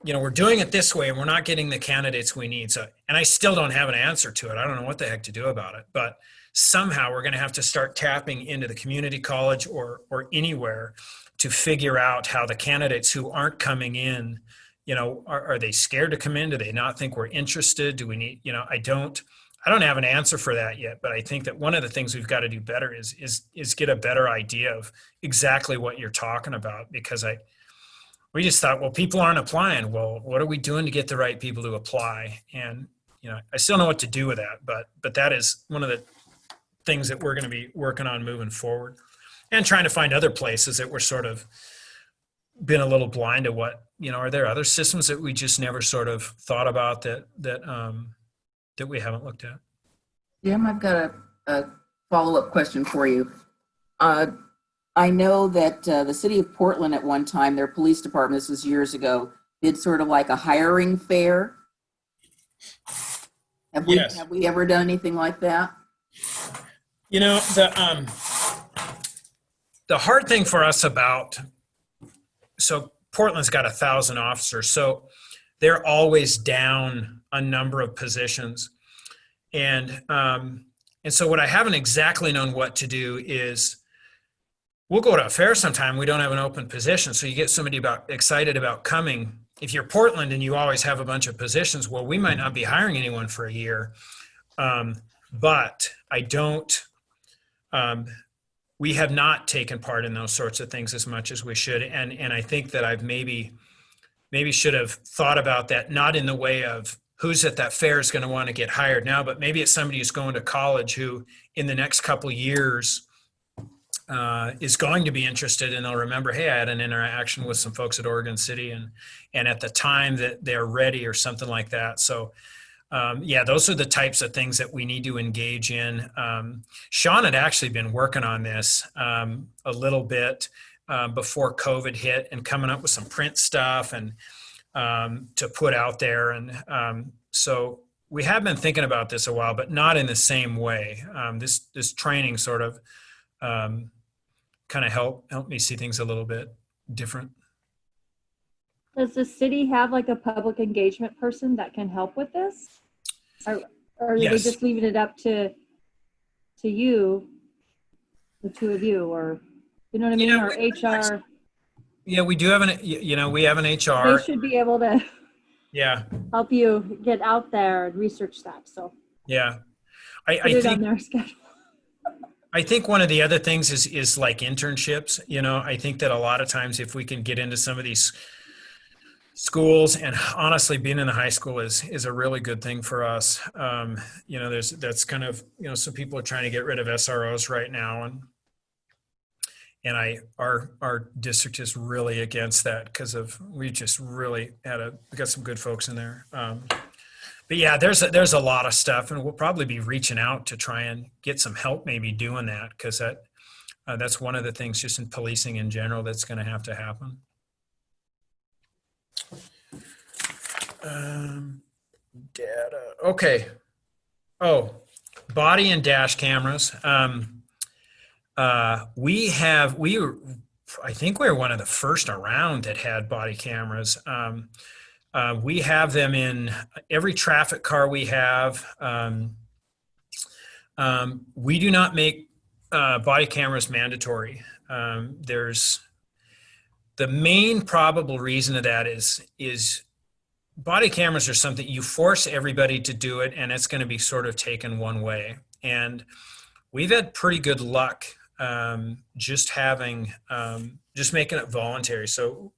you know, we're doing it this way and we're not getting the candidates we need. So, and I still don't have an answer to it. I don't know what the heck to do about it, but somehow we're going to have to start tapping into the community college or anywhere to figure out how the candidates who aren't coming in, you know, are they scared to come in? Do they not think we're interested? Do we need, you know, I don't have an answer for that yet, but I think that one of the things we've got to do better is get a better idea of exactly what you're talking about, because we just thought, well, people aren't applying. Well, what are we doing to get the right people to apply? And, you know, I still know what to do with that, but that is one of the things that we're going to be working on moving forward, and trying to find other places that we're sort of been a little blind to what, you know, are there other systems that we just never sort of thought about that we haven't looked at? Jim, I've got a follow-up question for you. I know that the city of Portland at one time, their police department, this was years ago, did sort of like a hiring fair. Have we ever done anything like that? You know, the hard thing for us so Portland's got 1,000 officers, so they're always down a number of positions. And so what I haven't exactly known what to do is, we'll go to a fair sometime, we don't have an open position, so you get somebody excited about coming. If you're Portland and you always have a bunch of positions, well, we might not be hiring anyone for a year. But I don't, we have not taken part in those sorts of things as much as we should. And I think that I've maybe should have thought about that, not in the way of who's at that fair is going to want to get hired now, but maybe it's somebody who's going to college who in the next couple years is going to be interested, and they'll remember, hey, I had an interaction with some folks at Oregon City and at the time that they're ready or something like that. So yeah, those are the types of things that we need to engage in. Sean had actually been working on this a little bit before COVID hit, and coming up with some print stuff and to put out there. And so we have been thinking about this a while, but not in the same way. This training sort of kind of help me see things a little bit different. Does the city have like a public engagement person that can help with this? Or are Yes. they just leaving it up to you, the two of you, or you know what I mean? Yeah, Or HR? Yeah, we do have we have an HR. They should be able to Yeah, help you get out there and research that. So yeah. put I it think on their schedule. I think one of the other things is like internships. You know, I think that a lot of times if we can get into some of these schools, and honestly, being in the high school is a really good thing for us. You know, that's kind of, you know, some people are trying to get rid of SROs right now, and our district is really against that because we just really we got some good folks in there. But yeah, there's a lot of stuff, and we'll probably be reaching out to try and get some help maybe doing that, because that's one of the things just in policing in general that's going to have to happen. Data. Okay. Oh, body and dash cameras. I think we were one of the first around that had body cameras. We have them in every traffic car we have. We do not make body cameras mandatory. There's the main probable reason of that is body cameras are something you force everybody to do it, and it's going to be sort of taken one way. And we've had pretty good luck just making it voluntary. So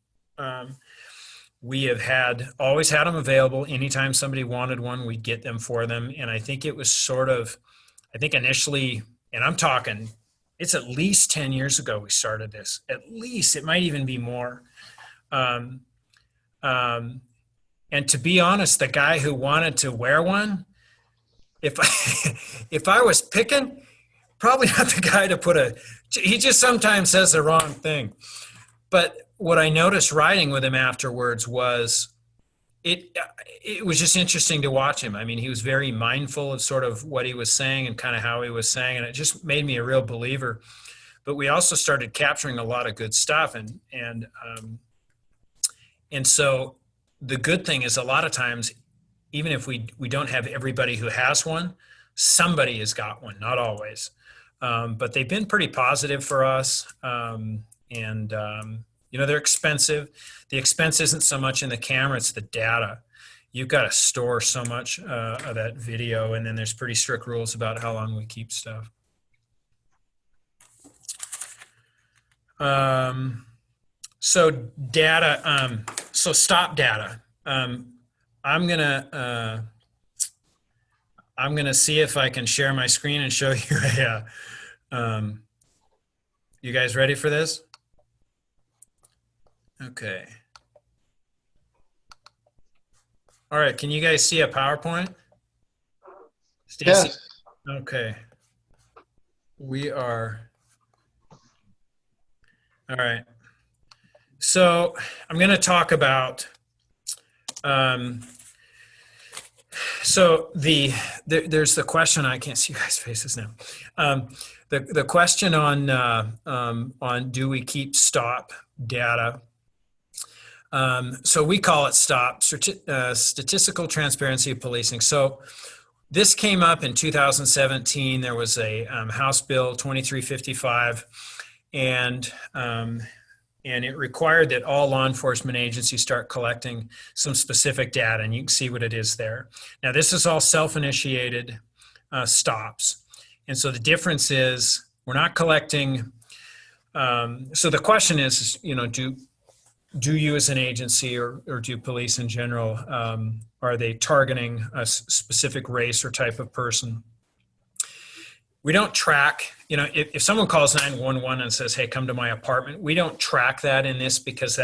we have always had them available. Anytime somebody wanted one, we'd get them for them. And I think it was initially, and I'm talking, it's at least 10 years ago we started this. At least, it might even be more. And to be honest, the guy who wanted to wear one, if if I was picking, probably not the guy to put he just sometimes says the wrong thing. But what I noticed riding with him afterwards was it was just interesting to watch him. I mean, he was very mindful of sort of what he was saying and kind of how he was saying, and it just made me a real believer. But we also started capturing a lot of good stuff, and so the good thing is a lot of times, even if we don't have everybody who has one, somebody has got one, not always. But they've been pretty positive for us. You know, they're expensive. The expense isn't so much in the camera, it's the data. You've got to store so much of that video, and then there's pretty strict rules about how long we keep stuff. So data, so stop data. I'm gonna see if I can share my screen and show you you guys ready for this? Okay. All right, can you guys see a PowerPoint? Stacy? Yes. Okay. We are, all right. So I'm going to talk about, so there's the question, I can't see you guys' faces now. The question on do we keep stop data? So we call it STOP, Statistical Transparency of Policing. So this came up in 2017. There was a House Bill 2355, and it required that all law enforcement agencies start collecting some specific data, and you can see what it is there. Now, this is all self-initiated stops, and so the difference is we're not collecting. So the question is, you know, do you as an agency or do police in general, are they targeting a specific race or type of person? We don't track, you know, if someone calls 911 and says, hey, come to my apartment, we don't track that in this because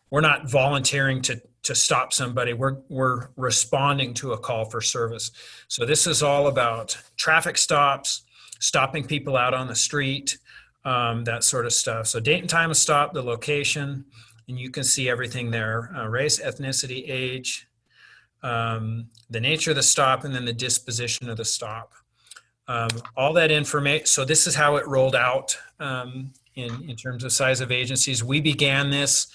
we're not volunteering to stop somebody. We're responding to a call for service. So this is all about traffic stops, stopping people out on the street, that sort of stuff. So date and time of stop, the location, and you can see everything there, race, ethnicity, age, the nature of the stop, and then the disposition of the stop. All that information, so this is how it rolled out in terms of size of agencies. We began this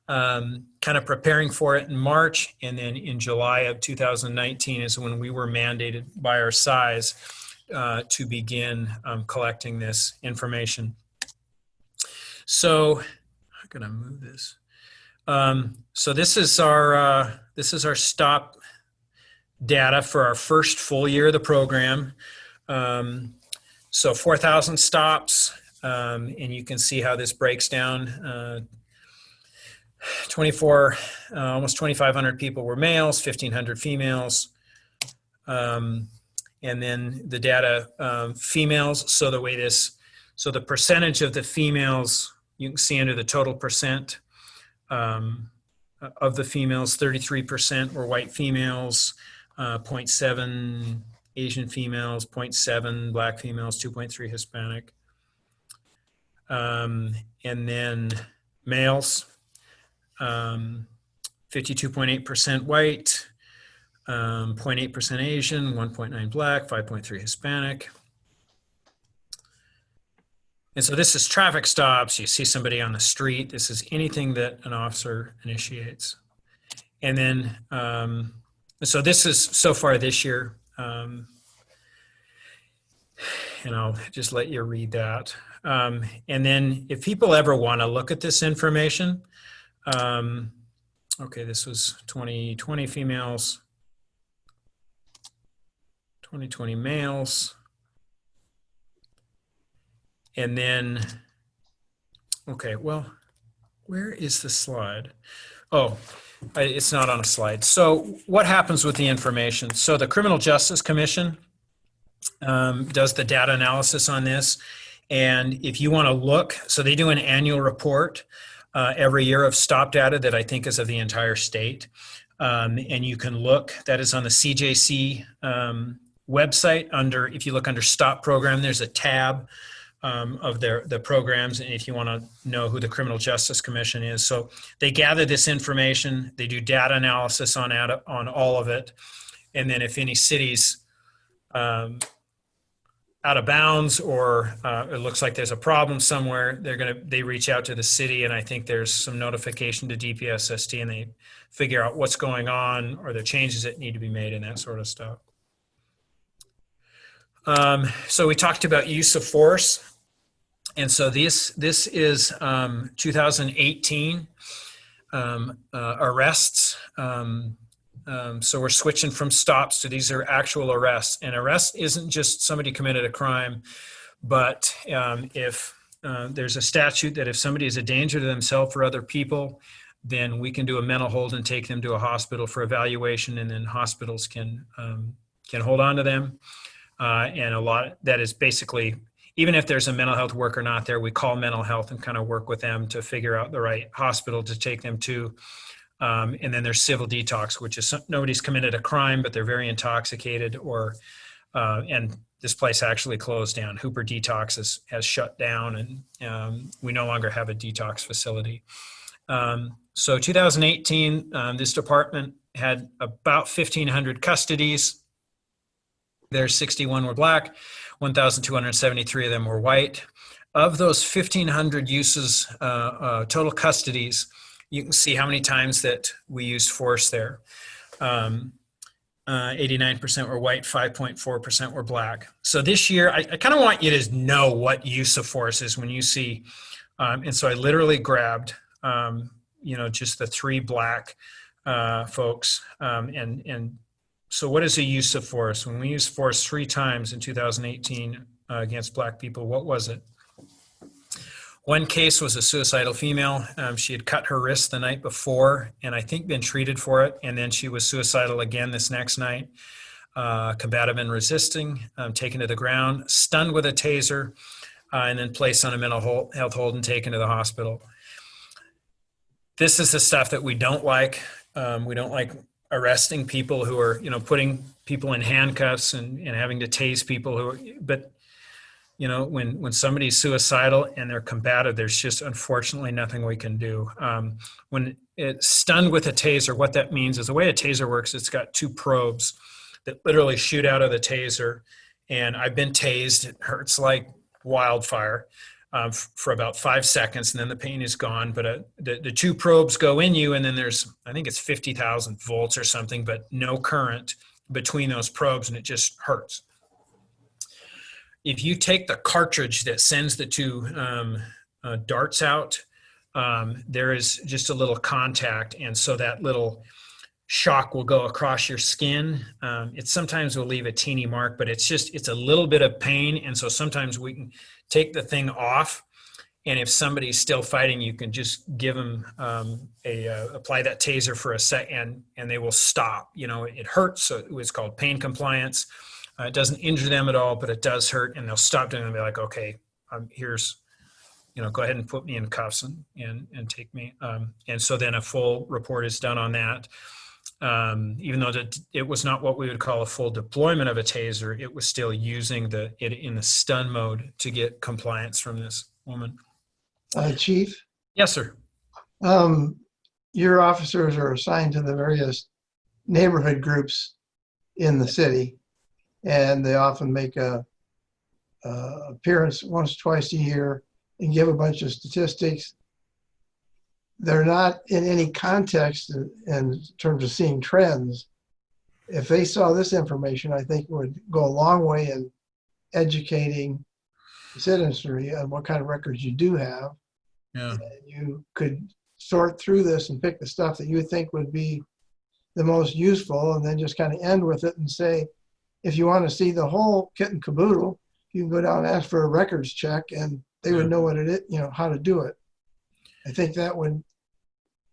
kind of preparing for it in March, and then in July of 2019 is when we were mandated by our size to begin collecting this information. So I'm gonna move this. So this is our stop data for our first full year of the program. So 4,000 stops, and you can see how this breaks down. 24, almost 2,500 people were males, 1,500 females. And then the data, females, so the way so the percentage of the females, you can see under the total percent of the females, 33% were white females, 0.7 Asian females, 0.7 black females, 2.3 Hispanic. And then males, 52.8% white, 0.8% Asian, 1.9 black, 5.3 Hispanic. And so this is traffic stops. You see somebody on the street. This is anything that an officer initiates. And then, so this is so far this year. And I'll just let you read that. And then if people ever want to look at this information, okay, this was 2020 females, 2020 males. And then, okay, well, where is the slide? Oh, it's not on a slide. So what happens with the information? So the Criminal Justice Commission does the data analysis on this. And if you want to look, so they do an annual report every year of stop data that I think is of the entire state. And you can look, that is on the CJC website under, if you look under Stop Program, there's a tab of the programs, and if you want to know who the Criminal Justice Commission is. So they gather this information, they do data analysis on all of it, and then if any cities out of bounds or it looks like there's a problem somewhere, they reach out to the city, and I think there's some notification to DPSST, and they figure out what's going on or the changes that need to be made and that sort of stuff. So we talked about use of force. And so this is 2018 arrests. So we're switching from stops to these are actual arrests. And arrest isn't just somebody committed a crime, but if there's a statute that if somebody is a danger to themselves or other people, then we can do a mental hold and take them to a hospital for evaluation, and then hospitals can hold on to them. And a lot that is basically, even if there's a mental health worker not there, we call mental health and kind of work with them to figure out the right hospital to take them to. And then there's civil detox, which is nobody's committed a crime, but they're very intoxicated, or and this place actually closed down. Hooper Detox has shut down, and we no longer have a detox facility. So 2018, this department had about 1,500 custodies. There's 61 were black, 1,273 of them were white. Of those 1,500 uses, total custodies, you can see how many times that we used force there. 89% were white, 5.4% were black. So this year, I kind of want you to know what use of force is when you see, and so I literally grabbed, just the 3 black folks, and so what is the use of force? When we used force 3 times in 2018 against black people, what was it? One case was a suicidal female. She had cut her wrist the night before and I think been treated for it. And then she was suicidal again this next night. Combative and resisting, taken to the ground, stunned with a taser, and then placed on a mental health hold and taken to the hospital. This is the stuff that we don't like. We don't like arresting people who are, putting people in handcuffs and having to tase people but when somebody's suicidal and they're combative, there's just unfortunately nothing we can do. When it's stunned with a taser, what that means is the way a taser works, it's got 2 probes that literally shoot out of the taser. And I've been tased, it hurts like wildfire for about 5 seconds, and then the pain is gone. But the 2 probes go in you, and then there's, I think it's 50,000 volts or something, but no current between those probes, and it just hurts. If you take the cartridge that sends the 2 darts out, there is just a little contact, and so that little shock will go across your skin. It sometimes will leave a teeny mark, but it's a little bit of pain, and so sometimes we can take the thing off, and if somebody's still fighting, you can just give them apply that taser for a second, and they will stop. It hurts, so it was called pain compliance. It doesn't injure them at all, but it does hurt, and they'll stop doing it and be like, okay, here's, go ahead and put me in cuffs and take me. And so then a full report is done on that. Even though it was not what we would call a full deployment of a taser, it was still using it in the stun mode to get compliance from this woman. Chief? Yes, sir. Your officers are assigned to the various neighborhood groups in the city, and they often make a appearance once, twice a year and give a bunch of statistics. They're not in any context in terms of seeing trends. If they saw this information, I think it would go a long way in educating the citizenry on what kind of records you do have. Yeah. And you could sort through this and pick the stuff that you think would be the most useful, and then just kind of end with it and say, if you want to see the whole kit and caboodle, you can go down and ask for a records check, and they would know what it is, how to do it. I think that would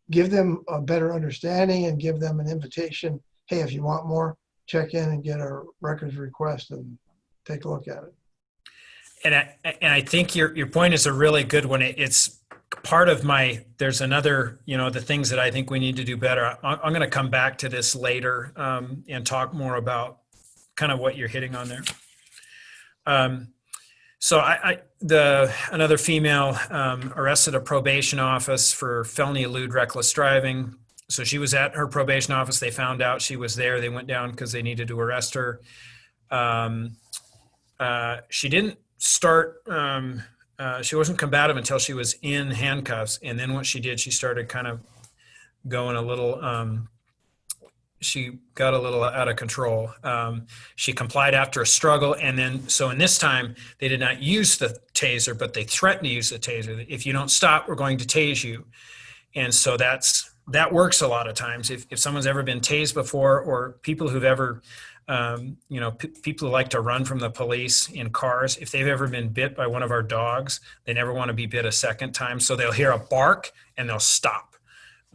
give them a better understanding and give them an invitation. Hey, if you want more, check in and get a records request and take a look at it. And I think your point is a really good one. It's part of there's another, the things that I think we need to do better. I'm going to come back to this later and talk more about kind of what you're hitting on there. So another female arrested a probation office for felony elude reckless driving. So she was at her probation office. They found out she was there. They went down because they needed to arrest her. She didn't start, she wasn't combative until she was in handcuffs. And then what she did, she started kind of going a little, she got a little out of control. She complied after a struggle. And then, so in this time, they did not use the taser, but they threatened to use the taser. If you don't stop, we're going to tase you. And so that works a lot of times. If someone's ever been tased before, or people who've ever, people who like to run from the police in cars, if they've ever been bit by one of our dogs, they never want to be bit a second time. So they'll hear a bark and they'll stop.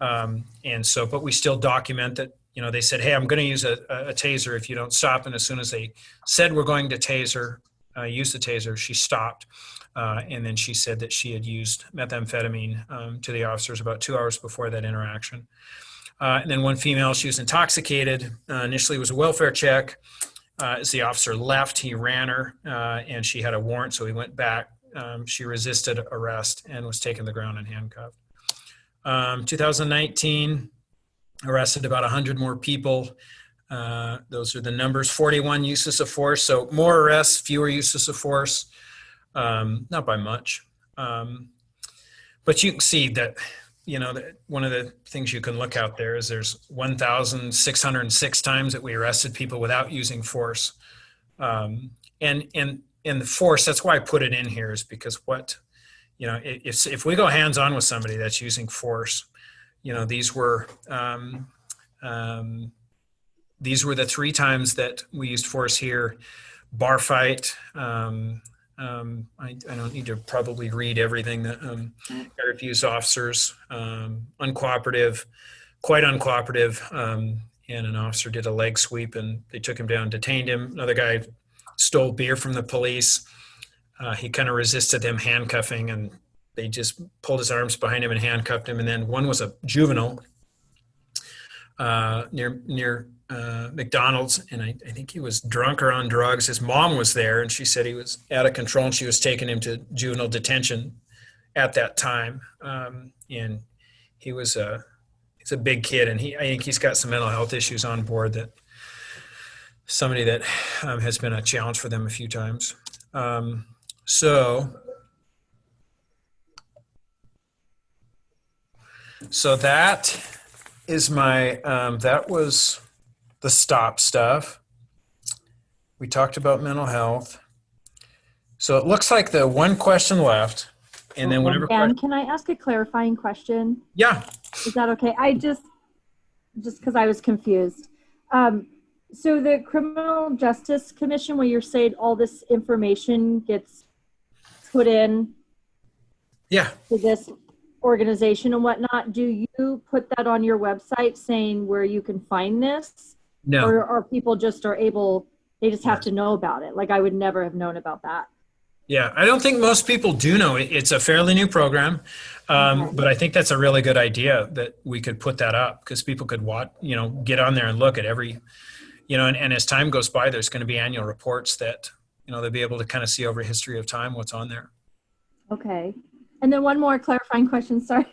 And so, but we still document that, they said, hey, I'm going to use a taser if you don't stop. And as soon as they said we're going to use the taser, she stopped. And then she said that she had used methamphetamine to the officers about 2 hours before that interaction. And then one female, she was intoxicated. Initially, it was a welfare check. As the officer left, he ran her, and she had a warrant, so he went back. She resisted arrest and was taken to the ground and handcuffed. 2019, arrested about 100 more people. Those are the numbers. 41 uses of force, so more arrests, fewer uses of force. Not by much. But you can see that, that one of the things you can look out there is there's 1,606 times that we arrested people without using force. And the force, that's why I put it in here, is because if we go hands-on with somebody that's using force, these were the 3 times that we used force here. Bar fight. I don't need to probably read everything that I refused officers. Uncooperative, quite uncooperative. And an officer did a leg sweep and they took him down, detained him. Another guy stole beer from the police. He kind of resisted them handcuffing and they just pulled his arms behind him and handcuffed him. And then one was a juvenile near McDonald's, and I think he was drunk or on drugs. His mom was there, and she said he was out of control, and she was taking him to juvenile detention at that time. And he's a big kid, and I think he's got some mental health issues on board, that somebody that has been a challenge for them a few times. So that is my, that was the stop stuff. We talked about mental health. So it looks like the one question left, and then whatever. And can I ask a clarifying question? Yeah. Is that okay? I just because I was confused. So the Criminal Justice Commission, where you're saying all this information gets put in to this organization and whatnot, do you put that on your website saying where you can find this? No. Or are people just they just have to know about it? Like, I would never have known about that. Yeah, I don't think most people do know. It's a fairly new program, but I think that's a really good idea that we could put that up, because people could watch, get on there and look at every, and as time goes by, there's going to be annual reports that, they'll be able to kind of see over a history of time what's on there. Okay. And then one more clarifying question, sorry.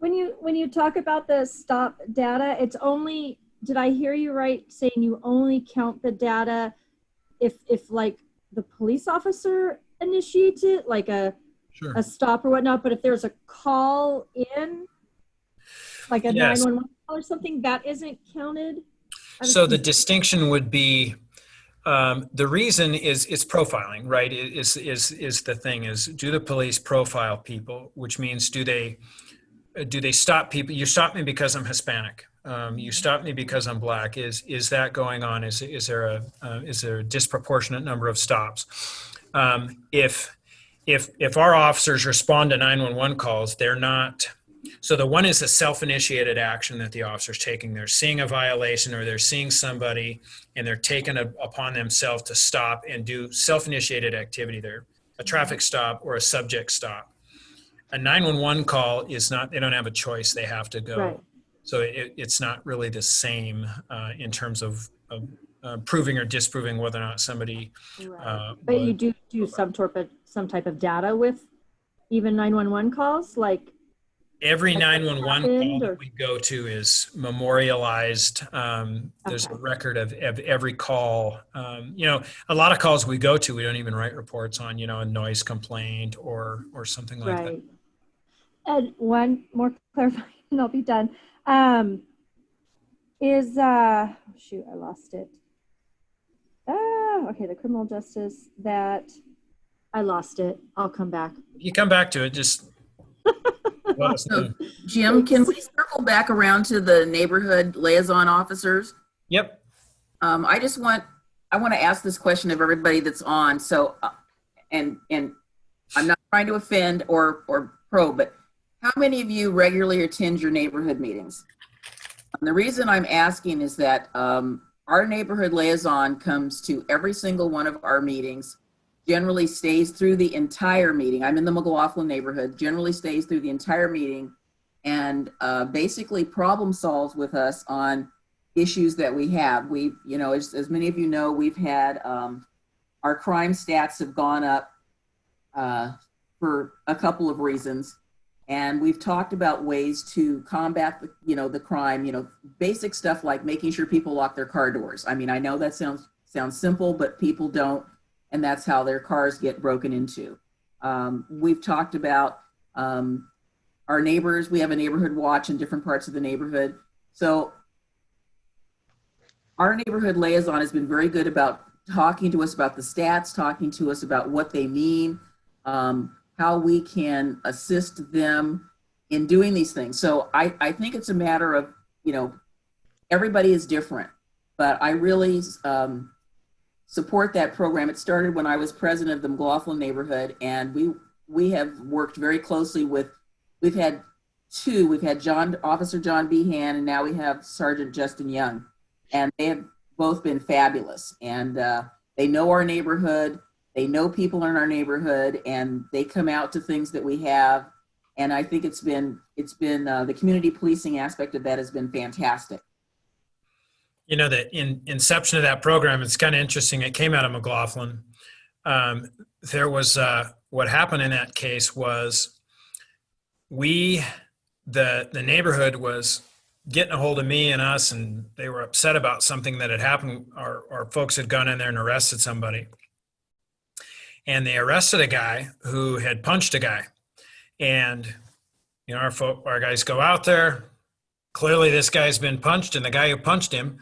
When you talk about the stop data, it's only, did I hear you right saying you only count the data if like the police officer initiates it, like a stop or whatnot, but if there's a call in, like a 911 call or something, that isn't counted? So the distinction would be, the reason is it's profiling, right? Is the thing is, do the police profile people, which means do they stop people? You stop me because I'm Hispanic. You stop me because I'm Black. Is that going on? Is there a disproportionate number of stops? If our officers respond to 911 calls, they're not. So the one is a self-initiated action that the officer's taking. They're seeing a violation, or they're seeing somebody and they're taking upon themselves to stop and do self-initiated activity there, a traffic stop or a subject stop. a 911 call is not, they don't have a choice. They have to go. Right. So it's not really the same in terms of proving or disproving whether or not somebody. Right. But you do some type of data with even 911 calls, like every 911 call or- that we go to is memorialized. There's a Okay. record of every call. You know, a lot of calls we go to, we don't even write reports on, you know, a noise complaint or something like that. Right. And one more clarifying, and I'll be done. Shoot, I lost it. Okay, the criminal justice that I lost it. I'll come back. You come back to it, just let us know. Jim, can we circle back around to the neighborhood liaison officers? Yep. I want to ask this question of everybody that's on. So, and I'm not trying to offend or probe, but how many of you regularly attend your neighborhood meetings? And the reason I'm asking is that our neighborhood liaison comes to every single one of our meetings, generally stays through the entire meeting. I'm in the McLaughlin neighborhood, generally stays through the entire meeting, and basically problem solves with us on issues that we have. We, you know, as many of you know, we've had our crime stats have gone up for a couple of reasons. And we've talked about ways to combat, the crime, basic stuff like making sure people lock their car doors. I mean, I know that sounds simple, but people don't, and that's how their cars get broken into. We've talked about our neighbors. We have a neighborhood watch in different parts of the neighborhood. So our neighborhood liaison has been very good about talking to us about the stats, talking to us about what they mean, how we can assist them in doing these things. So I think it's a matter of, everybody is different, but I really support that program. It started when I was president of the McLaughlin neighborhood, and we have worked very closely with, we've had Officer John Behan, and now we have Sergeant Justin Young, and they have both been fabulous. And they know our neighborhood. They know people in our neighborhood, and they come out to things that we have. And I think it's been the community policing aspect of that has been fantastic. You know, the inception of that program, it's kind of interesting. It came out of McLaughlin. There was, what happened in that case was the neighborhood was getting a hold of me and us, and they were upset about something that had happened. Our folks had gone in there and arrested somebody. And they arrested a guy who had punched a guy. And, our guys go out there. Clearly, this guy's been punched. And the guy who punched him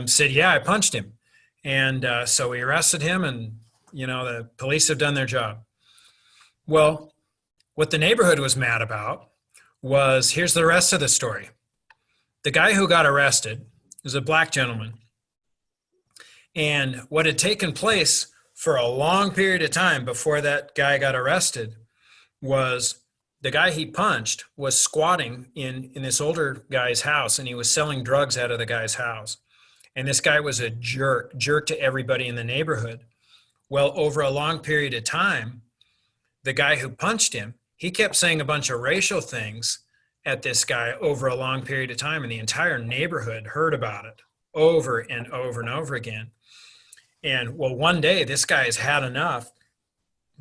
said, yeah, I punched him. And so we arrested him, and, the police have done their job. Well, what the neighborhood was mad about was, here's the rest of the story. The guy who got arrested was a black gentleman. And what had taken place for a long period of time before that guy got arrested was the guy he punched was squatting in this older guy's house, and he was selling drugs out of the guy's house. And this guy was a jerk to everybody in the neighborhood. Well, over a long period of time, the guy who punched him, he kept saying a bunch of racial things at this guy over a long period of time, and the entire neighborhood heard about it over and over and over again. And well, one day this guy has had enough.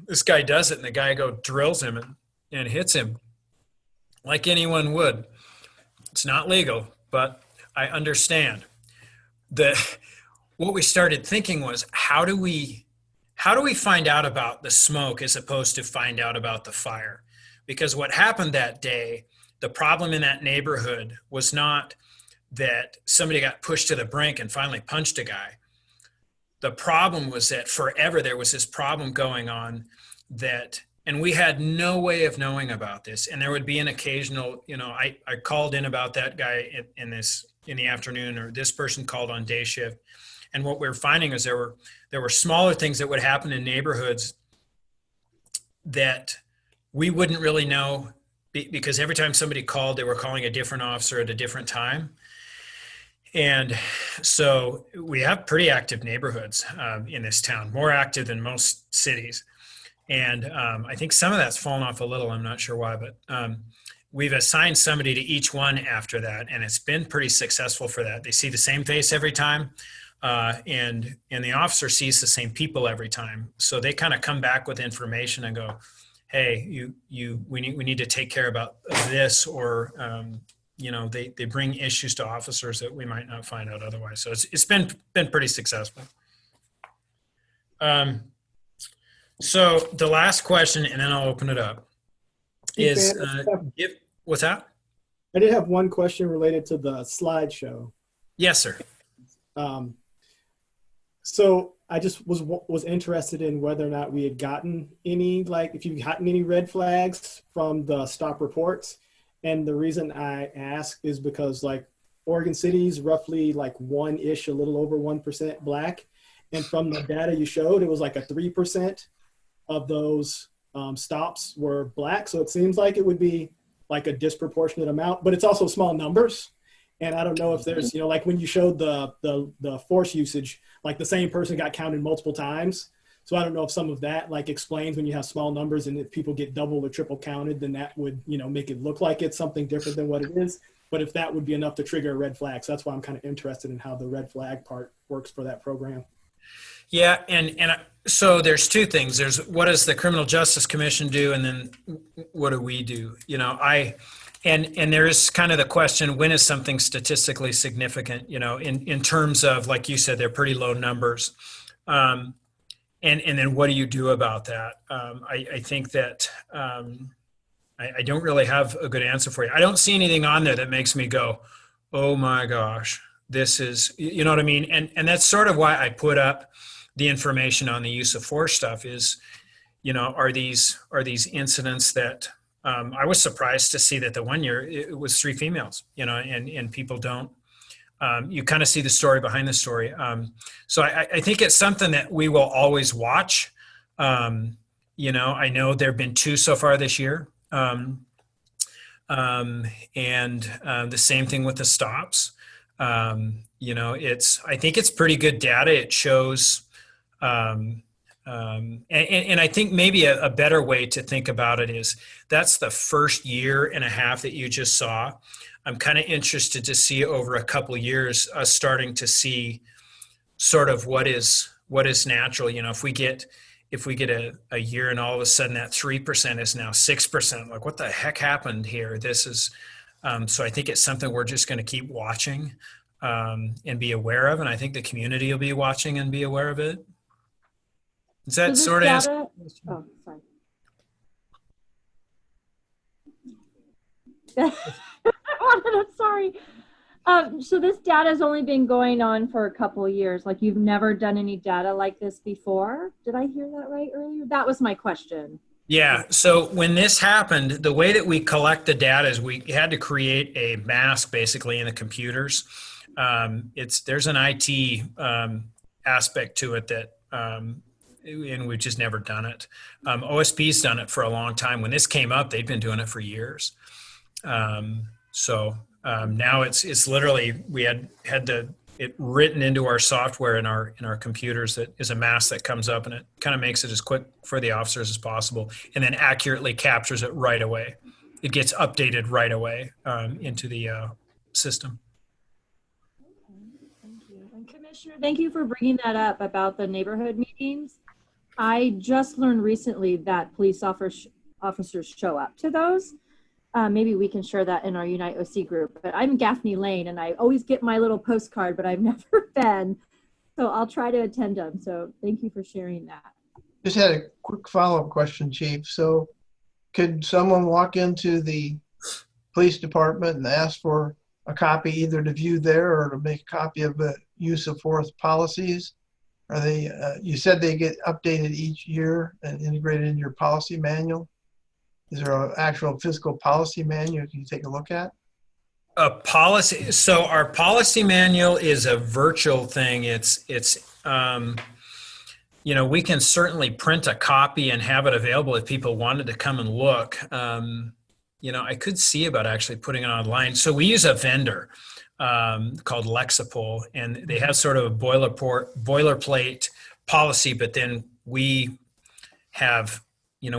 This guy does it, and the guy drills him and hits him like anyone would. It's not legal, but I understand. What we started thinking was, how do we find out about the smoke as opposed to find out about the fire? Because what happened that day, the problem in that neighborhood was not that somebody got pushed to the brink and finally punched a guy. The problem was that forever there was this problem going on and we had no way of knowing about this. And there would be an occasional, I called in about that guy in the afternoon, or this person called on day shift. And what we were finding is there were smaller things that would happen in neighborhoods that we wouldn't really know, because every time somebody called, they were calling a different officer at a different time. And so we have pretty active neighborhoods in this town, more active than most cities. And I think some of that's fallen off a little. I'm not sure why, but we've assigned somebody to each one after that, and it's been pretty successful for that. They see the same face every time, and the officer sees the same people every time. So they kind of come back with information and go, "Hey, we need to take care about this," or they bring issues to officers that we might not find out otherwise. So it's been pretty successful. So the last question, and then I'll open it up, is what's that? I did have one question related to the slideshow. Yes, sir. So I just was interested in whether or not we had gotten any, like, if you've gotten any red flags from the stop reports. And the reason I ask is because, like, Oregon City is roughly like a little over 1% Black. And from the data you showed, it was like a 3% of those stops were Black. So it seems like it would be like a disproportionate amount, but it's also small numbers. And I don't know if there's, like when you showed the force usage, like the same person got counted multiple times. So I don't know if some of that like explains when you have small numbers, and if people get double or triple counted, then that would, make it look like it's something different than what it is. But if that would be enough to trigger a red flag. So that's why I'm kind of interested in how the red flag part works for that program. Yeah, and so there's two things. There's what does the Criminal Justice Commission do, and then what do we do? And there is kind of the question, when is something statistically significant? In terms of, like you said, they're pretty low numbers, and then what do you do about that? I think that I don't really have a good answer for you. I don't see anything on there that makes me go, oh my gosh, this is, you know what I mean? And that's sort of why I put up the information on the use of force stuff is, are these incidents that I was surprised to see that the one year it was 3 females, and people don't, you kind of see the story behind the story. So I think it's something that we will always watch. I know there've been 2 so far this year. And the same thing with the stops. I think it's pretty good data. It shows, and I think maybe a better way to think about it is that's the first year and a half that you just saw. I'm kind of interested to see over a couple years us starting to see sort of what is natural. If we get a year and all of a sudden that 3% is now 6%, like what the heck happened here? This is, so I think it's something we're just going to keep watching and be aware of. And I think the community will be watching and be aware of it. Is that sort of answer? Oh, sorry. I'm sorry. So this data has only been going on for a couple of years. Like you've never done any data like this before. Did I hear that right earlier? That was my question. Yeah. So when this happened, the way that we collect the data is we had to create a mask basically in the computers. There's an IT aspect to it that, and we've just never done it. OSP's done it for a long time. When this came up, they'd been doing it for years. Now it's literally, we had it written into our software in our computers that is a mask that comes up, and it kind of makes it as quick for the officers as possible, and then accurately captures it right away. It gets updated right away into the system. Thank you. And Commissioner, thank you for bringing that up about the neighborhood meetings. I just learned recently that police officers show up to those. Maybe we can share that in our Unite OC group. But I'm in Gaffney Lane, and I always get my little postcard, but I've never been. So I'll try to attend them. So thank you for sharing that. Just had a quick follow-up question, Chief. So could someone walk into the police department and ask for a copy either to view there or to make a copy of the use of force policies? Are they, you said they get updated each year and integrated in your policy manual? Is there an actual physical policy manual you can take a look at? A policy. So our policy manual is a virtual thing. It's we can certainly print a copy and have it available if people wanted to come and look. I could see about actually putting it online. So we use a vendor called Lexipol, and they have sort of a boilerplate policy, but then we have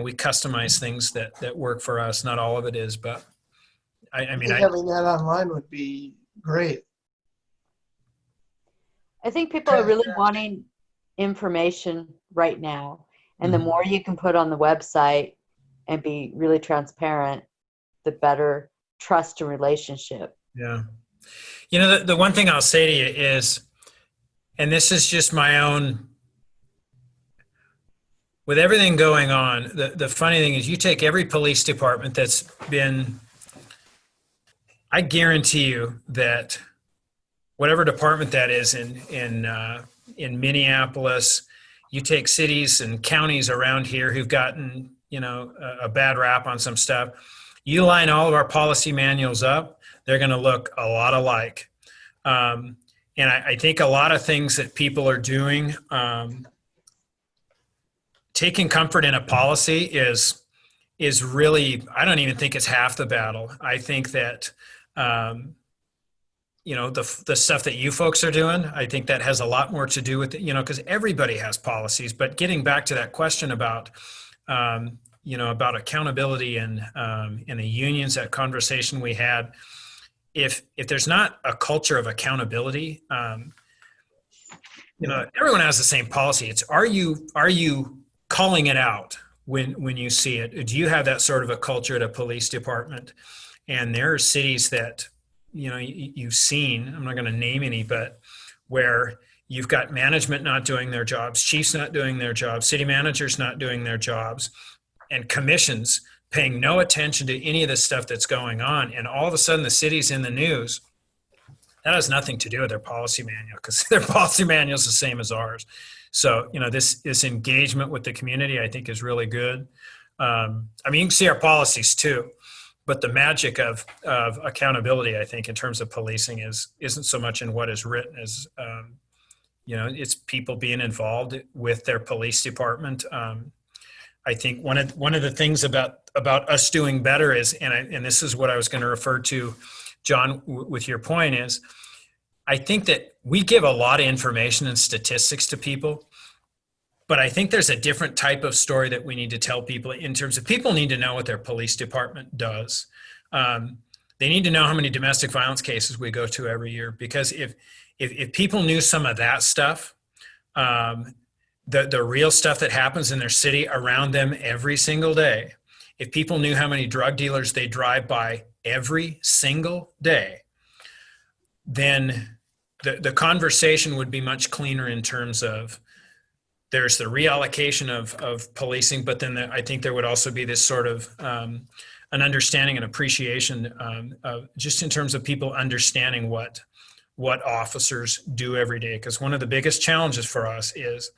we customize things that work for us. Not all of it is, but I I mean, think having that online would be great. I think people are really wanting information right now. And the more you can put on the website and be really transparent, the better trust and relationship. yeah. The one thing I'll say to you is, and this is just my own, with everything going on, the funny thing is you take every police department that's been, I guarantee you that whatever department that is in Minneapolis, you take cities and counties around here who've gotten, a bad rap on some stuff. You line all of our policy manuals up, they're going to look a lot alike. And I think a lot of things that people are doing, taking comfort in a policy is really, I don't even think it's half the battle. I think that, the stuff that you folks are doing, I think that has a lot more to do with it, because everybody has policies. But getting back to that question about, about accountability and in the unions, that conversation we had, if there's not a culture of accountability, everyone has the same policy. It's are you calling it out when you see it? Do you have that sort of a culture at a police department? And there are cities that, you've seen, I'm not going to name any, but where you've got management not doing their jobs, chiefs not doing their jobs, city managers not doing their jobs, and commissions paying no attention to any of the stuff that's going on. And all of a sudden the city's in the news. That has nothing to do with their policy manual, because their policy manual is the same as ours. So, this engagement with the community, I think, is really good. You can see our policies too, but the magic of accountability, I think, in terms of policing isn't so much in what is written as, it's people being involved with their police department. I think one of the things about us doing better is, and this is what I was going to refer to, John, with your point is, I think that we give a lot of information and statistics to people, but I think there's a different type of story that we need to tell people in terms of people need to know what their police department does. They need to know how many domestic violence cases we go to every year, because if people knew some of that stuff, the real stuff that happens in their city around them every single day, if people knew how many drug dealers they drive by every single day, then the conversation would be much cleaner in terms of there's the reallocation of policing, but then I think there would also be this sort of an understanding and appreciation of just in terms of people understanding what officers do every day. Because one of the biggest challenges for us is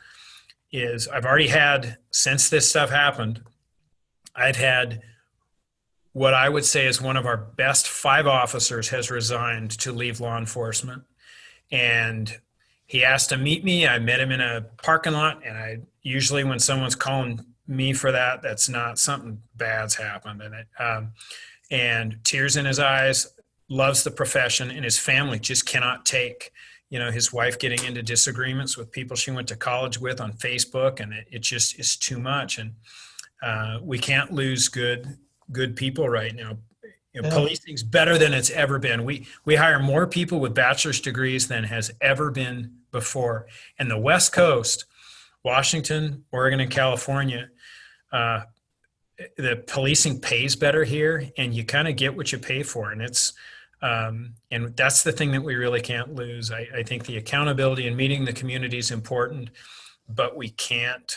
I've already had, since this stuff happened, I've had what I would say is one of our best 5 officers has resigned to leave law enforcement. And he asked to meet me. I met him in a parking lot. And I usually, when someone's calling me for that, that's not something bad's happened. And tears in his eyes, loves the profession, and his family just cannot take, his wife getting into disagreements with people she went to college with on Facebook. And it just is too much. And we can't lose good people right now. Policing's better than it's ever been. We hire more people with bachelor's degrees than has ever been before. And the West Coast, Washington, Oregon, and California, the policing pays better here, and you kind of get what you pay for. And it's and that's the thing that we really can't lose. I think the accountability and meeting the community is important, but we can't.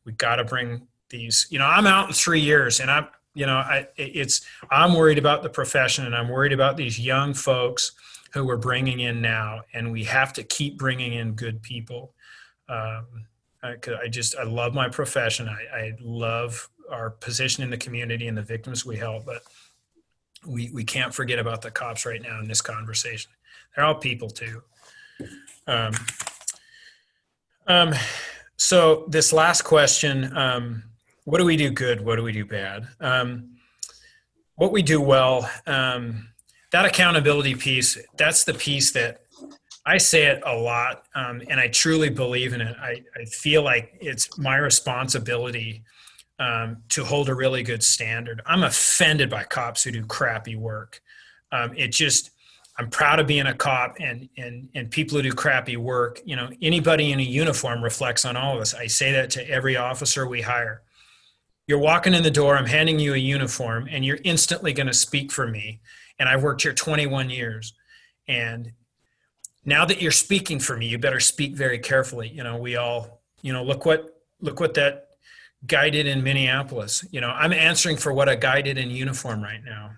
We got to bring these. I'm out in 3 years, and I'm worried about the profession, and I'm worried about these young folks who we're bringing in now, and we have to keep bringing in good people. I love my profession. I love our position in the community and the victims we help, but we can't forget about the cops right now in this conversation. They're all people too. So this last question, what do we do good? What do we do bad? What we do well, that accountability piece, that's the piece that I say it a lot, and I truly believe in it. I feel like it's my responsibility to hold a really good standard. I'm offended by cops who do crappy work. I'm proud of being a cop, and people who do crappy work, you know, anybody in a uniform reflects on all of us. I say that to every officer we hire. You're walking in the door, I'm handing you a uniform, and you're instantly going to speak for me. And I've worked here 21 years. And now that you're speaking for me, you better speak very carefully. You know, we all, you know, look what that guy did in Minneapolis. You know, I'm answering for what a guy did in uniform right now,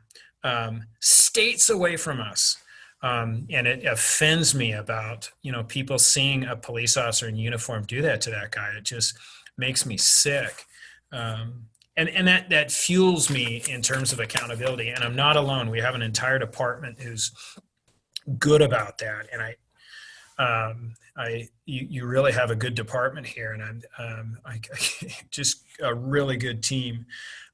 states away from us. And it offends me about, you know, people seeing a police officer in uniform do that to that guy. It just makes me sick. And that fuels me in terms of accountability. And I'm not alone. We have an entire department who's good about that. And you really have a good department here, and I just a really good team.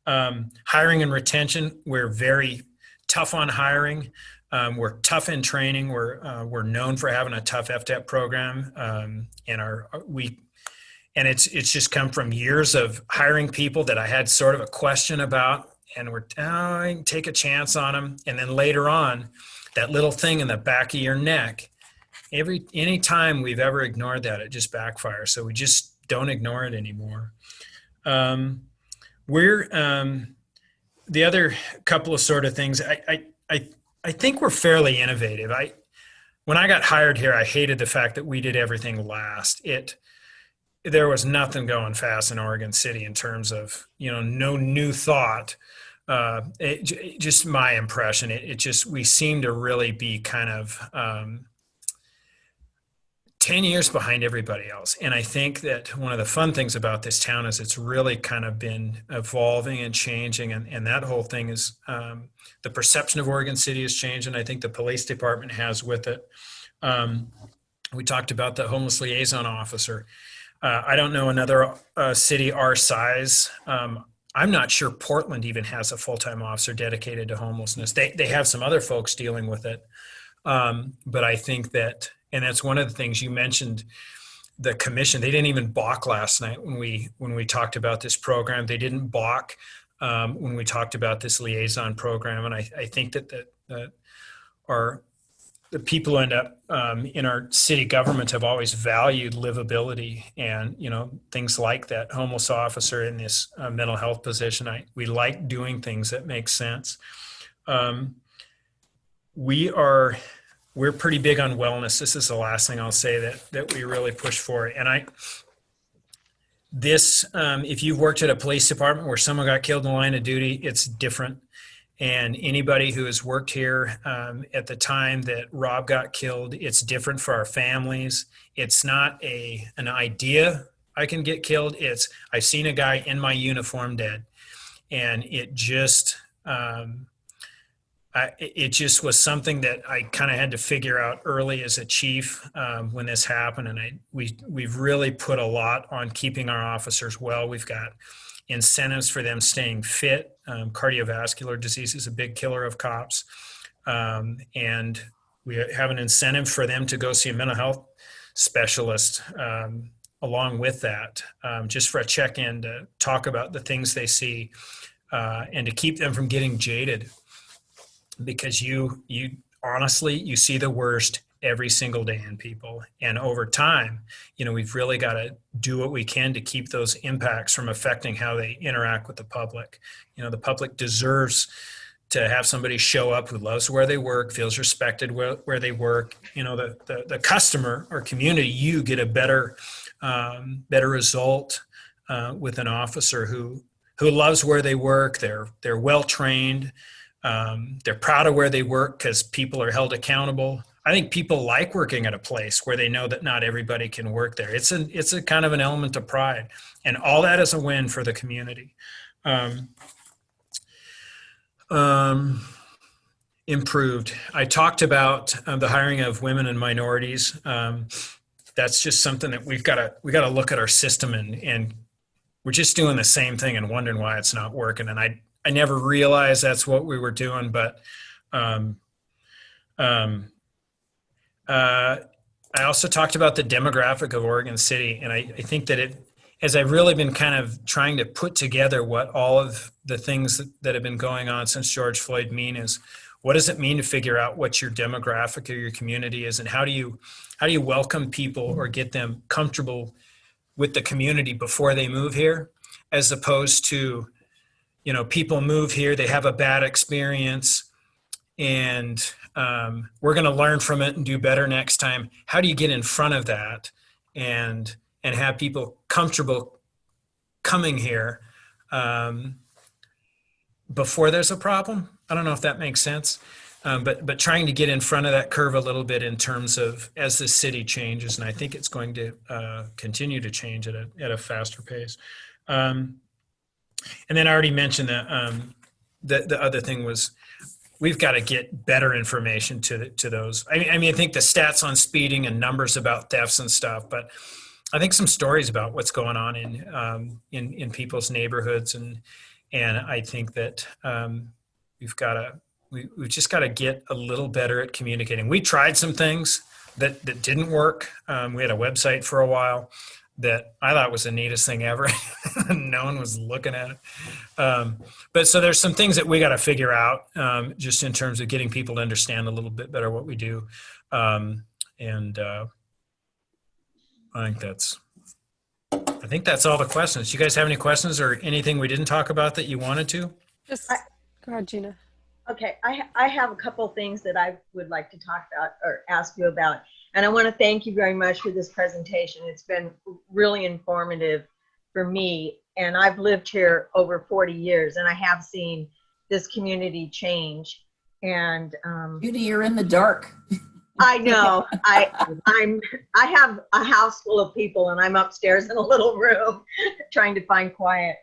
Hiring and retention, we're very tough on hiring. We're tough in training. We're known for having a tough FTEP program, and it's just come from years of hiring people that I had sort of a question about, and I can take a chance on them, and then later on, that little thing in the back of your neck. Any time we've ever ignored that, it just backfires. So we just don't ignore it anymore. The other couple of sort of things. I think we're fairly innovative. When I got hired here, I hated the fact that we did everything last. There was nothing going fast in Oregon City in terms of, you know, no new thought. Just my impression. We seem to really be kind of 10 years behind everybody else. And I think that one of the fun things about this town is it's really kind of been evolving and changing. And that whole thing is the perception of Oregon City has changed. And I think the police department has with it. We talked about the homeless liaison officer. I don't know another city our size. I'm not sure Portland even has a full-time officer dedicated to homelessness. They have some other folks dealing with it. But I think that, and that's one of the things you mentioned, the commission, they didn't even balk last night when we talked about this program. They didn't balk when we talked about this liaison program. And I think that the people who end up in our city government have always valued livability and, you know, things like that homeless officer in this mental health position. We like doing things that make sense. We're pretty big on wellness. This is the last thing I'll say that we really push for. And if you've worked at a police department where someone got killed in the line of duty, it's different. And anybody who has worked here at the time that Rob got killed, it's different for our families. It's not an idea I can get killed. It's I've seen a guy in my uniform dead. And it just was something that I kind of had to figure out early as a chief when this happened. And we've really put a lot on keeping our officers well. We've got incentives for them staying fit. Cardiovascular disease is a big killer of cops. And we have an incentive for them to go see a mental health specialist along with that, just for a check-in to talk about the things they see and to keep them from getting jaded. Because you honestly, you see the worst every single day in people. And over time, you know, we've really got to do what we can to keep those impacts from affecting how they interact with the public. You know, the public deserves to have somebody show up who loves where they work, feels respected where they work. You know, the customer or community, you get a better result with an officer who loves where they work. They're well-trained. They're proud of where they work because people are held accountable. I think people like working at a place where they know that not everybody can work there. It's a kind of an element of pride, and all that is a win for the community. Improved. I talked about the hiring of women and minorities. That's just something that we got to look at our system and we're just doing the same thing and wondering why it's not working. And I never realized that's what we were doing, but I also talked about the demographic of Oregon City, and I think that as I've really been kind of trying to put together what all of the things that have been going on since George Floyd mean is, what does it mean to figure out what your demographic or your community is, and how do you welcome people or get them comfortable with the community before they move here, as opposed to, you know, people move here, they have a bad experience, and we're going to learn from it and do better next time. How do you get in front of that and have people comfortable coming here before there's a problem? I don't know if that makes sense, but trying to get in front of that curve a little bit in terms of as the city changes, and I think it's going to continue to change at a faster pace. And then I already mentioned that the other thing was, we've got to get better information to those. I mean, I think the stats on speeding and numbers about thefts and stuff, but I think some stories about what's going on in people's neighborhoods, and I think that we've just got to get a little better at communicating. We tried some things that didn't work. We had a website for a while that I thought was the neatest thing ever. No one was looking at it. But so there's some things that we got to figure out just in terms of getting people to understand a little bit better what we do. I think that's all the questions. You guys have any questions or anything we didn't talk about that you wanted to? Just go ahead, Gina. Okay, I have a couple of things that I would like to talk about or ask you about. And I want to thank you very much for this presentation. It's been really informative for me. And I've lived here over 40 years, and I have seen this community change. And Judy, you're in the dark. I know. I have a house full of people, and I'm upstairs in a little room trying to find quiet.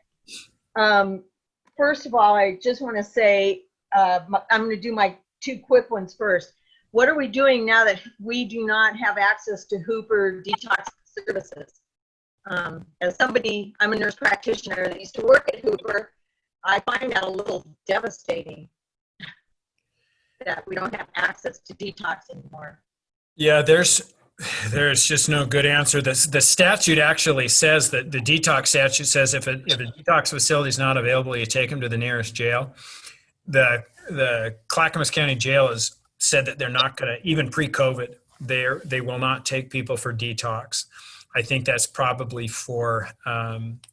First of all, I just want to say, I'm going to do my two quick ones first. What are we doing now that we do not have access to Hooper detox services? As somebody, I'm a nurse practitioner that used to work at Hooper, I find that a little devastating that we don't have access to detox anymore. Yeah, there's just no good answer. The statute actually says that the detox statute says if a detox facility is not available, you take them to the nearest jail. The Clackamas County Jail has said that they're not going to, even pre-COVID, they will not take people for detox. I think that's probably for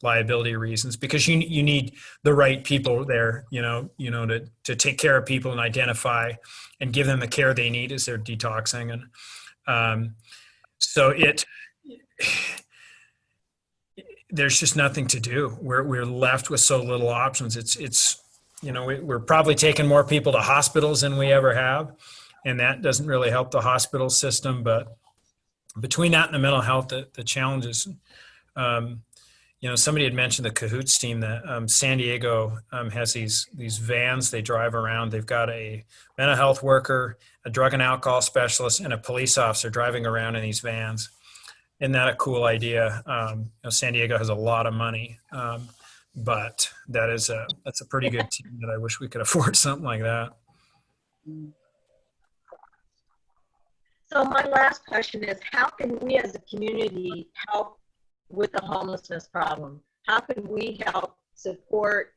liability reasons, because you need the right people there, to take care of people and identify and give them the care they need as they're detoxing. And so there's just nothing to do. We're left with so little options. We're probably taking more people to hospitals than we ever have, and that doesn't really help the hospital system. But between that and the mental health, the challenges, somebody had mentioned the Cahoots team that San Diego has these vans they drive around. They've got a mental health worker, a drug and alcohol specialist, and a police officer driving around in these vans. Isn't that a cool idea? San Diego has a lot of money, but that's a pretty good team that I wish we could afford something like that. So my last question is, how can we as a community help with the homelessness problem? How can we help support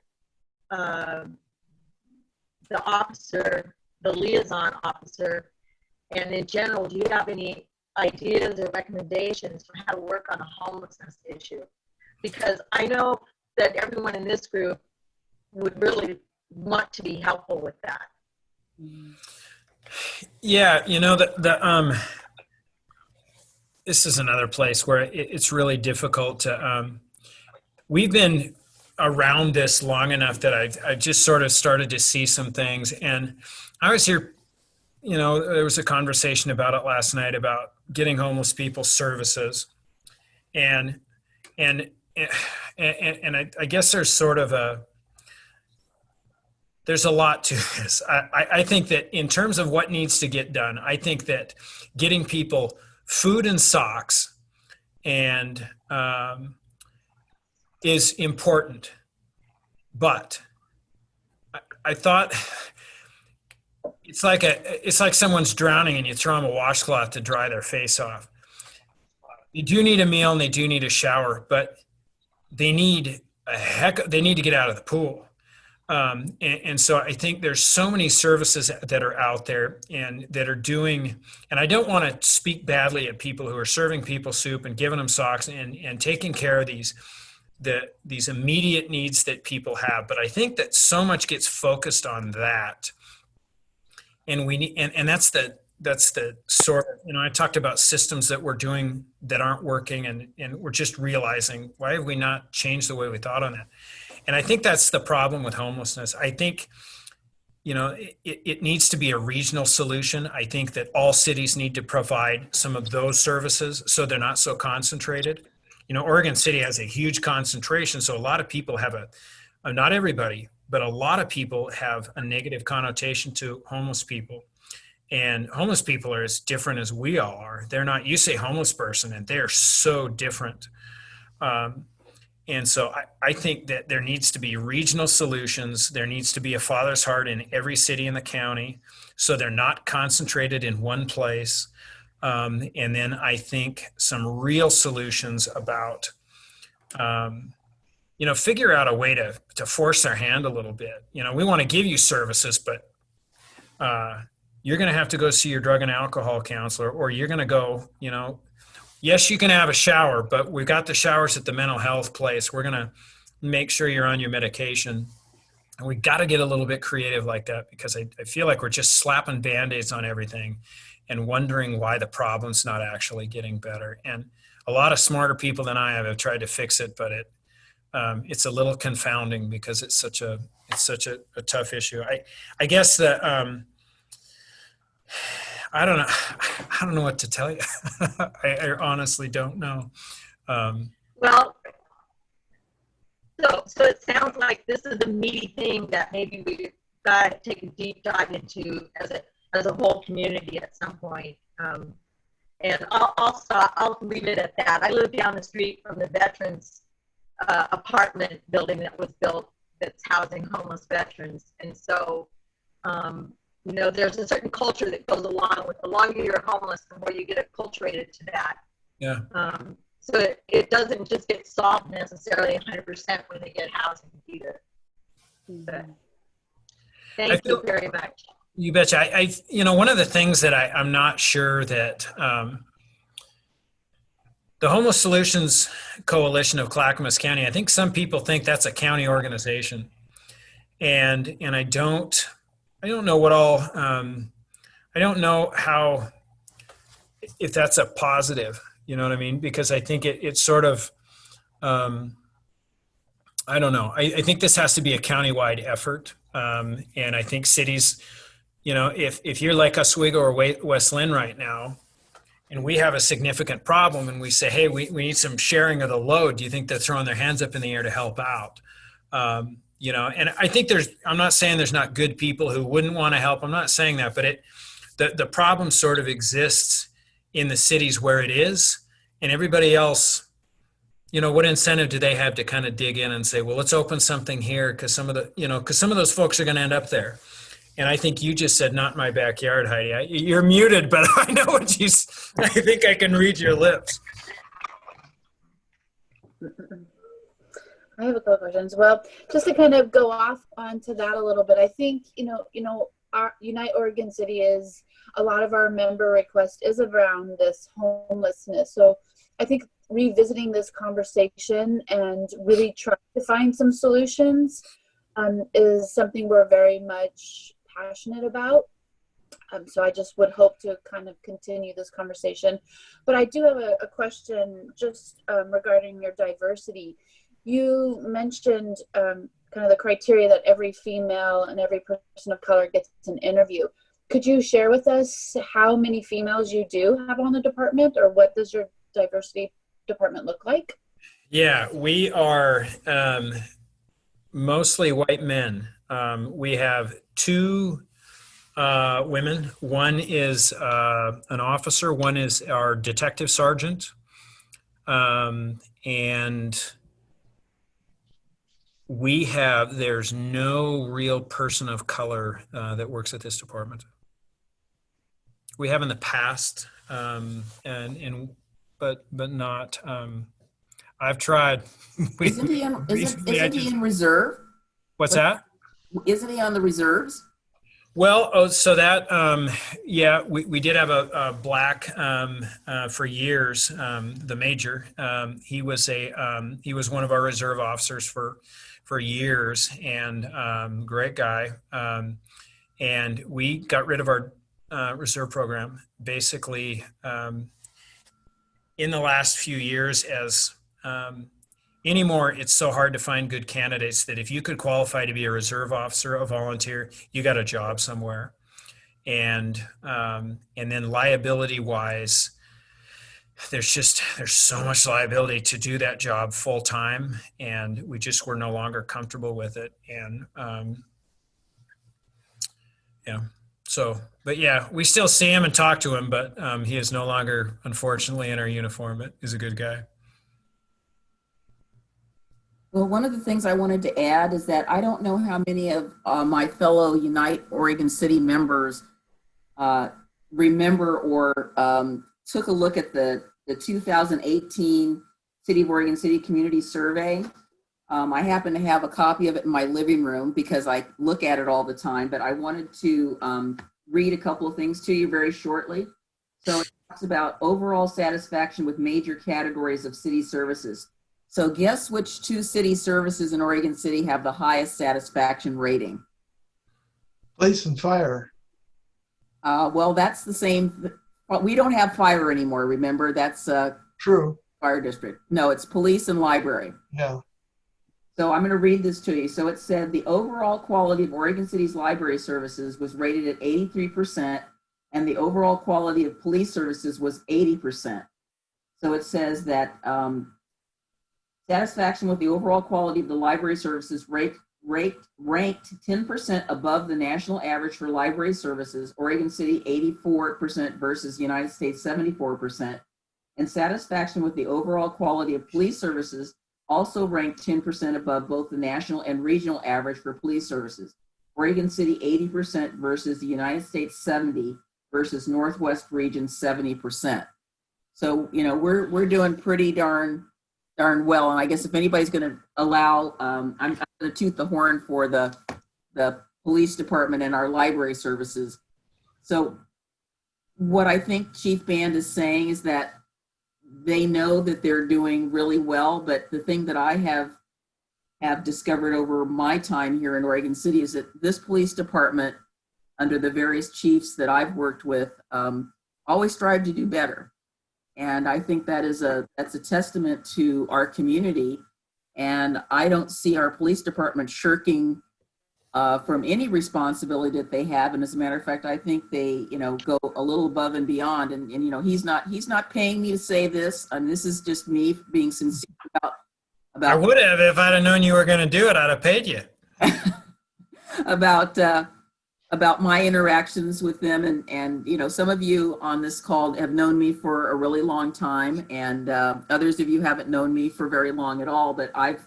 the officer, the liaison officer, and in general, do you have any ideas or recommendations for how to work on a homelessness issue? Because I know that everyone in this group would really want to be helpful with that. Yeah, this is another place where it's really difficult to, we've been around this long enough that I just sort of started to see some things. And I was here, there was a conversation about it last night about getting homeless people services. And I guess there's sort of there's a lot to this. I think that in terms of what needs to get done, I think that getting people food and socks and is important. But I thought it's like someone's drowning and you throw them a washcloth to dry their face off. They do need a meal and they do need a shower, but they need they need to get out of the pool. And so I think there's so many services that are out there and that are doing, and I don't want to speak badly at people who are serving people soup and giving them socks and taking care of these immediate needs that people have. But I think that so much gets focused on that. And we need, and that's the sort of, you know, I talked about systems that we're doing that aren't working, and we're just realizing, why have we not changed the way we thought on that? And I think that's the problem with homelessness. I think, you know, it needs to be a regional solution. I think that all cities need to provide some of those services so they're not so concentrated. You know, Oregon City has a huge concentration, so a lot of people have not everybody, but a lot of people have a negative connotation to homeless people. And homeless people are as different as we all are. They're not, you say homeless person, and they're so different. And so I think that there needs to be regional solutions. There needs to be a Father's Heart in every city in the county, so they're not concentrated in one place. And then I think some real solutions about, you know, figure out a way to force their hand a little bit. You know, we want to give you services, but you're going to have to go see your drug and alcohol counselor, or you're going to go, you know, yes, you can have a shower, but we've got the showers at the mental health place. We're going to make sure you're on your medication. And we got to get a little bit creative like that, because I feel like we're just slapping Band-Aids on everything and wondering why the problem's not actually getting better. And a lot of smarter people than I have tried to fix it, but it's a little confounding because it's such a tough issue. I guess that, I don't know what to tell you. I honestly don't know. Well, so it sounds like this is a meaty thing that maybe we've got to take a deep dive into as a whole community at some point. And I'll leave it at that. I live down the street from the veterans apartment building that was built that's housing homeless veterans. And so, you know, there's a certain culture that goes along with the longer you're homeless, the more you get acculturated to that. Yeah. So it doesn't just get solved necessarily 100% when they get housing either. But thank you very much. You betcha. You know, one of the things that I'm not sure that the Homeless Solutions Coalition of Clackamas County, I think some people think that's a county organization, and I don't know what all, I don't know how, if that's a positive, you know what I mean? Because I think it's sort of, I don't know. I think this has to be a countywide effort. And I think cities, you know, if you're like Oswego or West Lynn right now, and we have a significant problem and we say, hey, we need some sharing of the load, do you think they're throwing their hands up in the air to help out? You know, and I think I'm not saying there's not good people who wouldn't want to help. I'm not saying that, but the problem sort of exists in the cities where it is, and everybody else, you know, what incentive do they have to kind of dig in and say, well, let's open something here because some of those folks are going to end up there. And I think you just said, not my backyard, Heidi. You're muted, but I know what I think I can read your lips. I have a couple questions. Well, just to kind of go off onto that a little bit, I think, you know, our Unite Oregon City is, a lot of our member request is around this homelessness. So I think revisiting this conversation and really trying to find some solutions is something we're very much passionate about. So I just would hope to kind of continue this conversation. But I do have a question just regarding your diversity. You mentioned kind of the criteria that every female and every person of color gets an interview. Could you share with us how many females you do have on the department, or what does your diversity department look like? Yeah, we are mostly white men. We have 2 women. One is an officer, one is our detective sergeant. And there's no real person of color that works at this department. We have in the past, but not. I've tried. We- Isn't he in, recently I isn't he just- in reserve? What's that? Isn't he on the reserves? Well, oh, so that, yeah, we did have a black for years, the major. He was one of our reserve officers for years, and great guy. And we got rid of our reserve program basically in the last few years as anymore, it's so hard to find good candidates that if you could qualify to be a reserve officer, a volunteer, you got a job somewhere. And then liability wise, there's so much liability to do that job full time, and we just were no longer comfortable with it. And yeah, so, but yeah, we still see him and talk to him, but he is no longer, unfortunately, in our uniform, but he's a good guy. Well, one of the things I wanted to add is that I don't know how many of my fellow Unite Oregon City members remember or took a look at the 2018 City of Oregon City Community Survey. I happen to have a copy of it in my living room because I look at it all the time, but I wanted to read a couple of things to you very shortly. So it talks about overall satisfaction with major categories of city services. So guess which two city services in Oregon City have the highest satisfaction rating? Police and fire. Well, that's the same. We don't have fire anymore, remember? That's True. fire district. No, it's police and library. Yeah. So I'm going to read this to you. So it said the overall quality of Oregon City's library services was rated at 83%, and the overall quality of police services was 80%. So it says that satisfaction with the overall quality of the library services ranked 10% above the national average for library services, Oregon City 84% versus United States 74%. And satisfaction with the overall quality of police services also ranked 10% above both the national and regional average for police services. Oregon City 80% versus the United States 70 versus Northwest region 70%. So, you know, we're doing pretty darn well. And I guess if anybody's going to allow, I'm going to toot the horn for the police department and our library services. So what I think Chief Band is saying is that they know that they're doing really well, but the thing that I have discovered over my time here in Oregon City is that this police department, under the various chiefs that I've worked with, always strive to do better. And I think that's a testament to our community. And I don't see our police department shirking from any responsibility that they have. And as a matter of fact, I think they, you know, go a little above and beyond. And you know, he's not paying me to say this. And this is just me being sincere about. I would have if I'd have known you were going to do it. I'd have paid you. about my interactions with them, and you know, some of you on this call have known me for a really long time, and others of you haven't known me for very long at all, but I've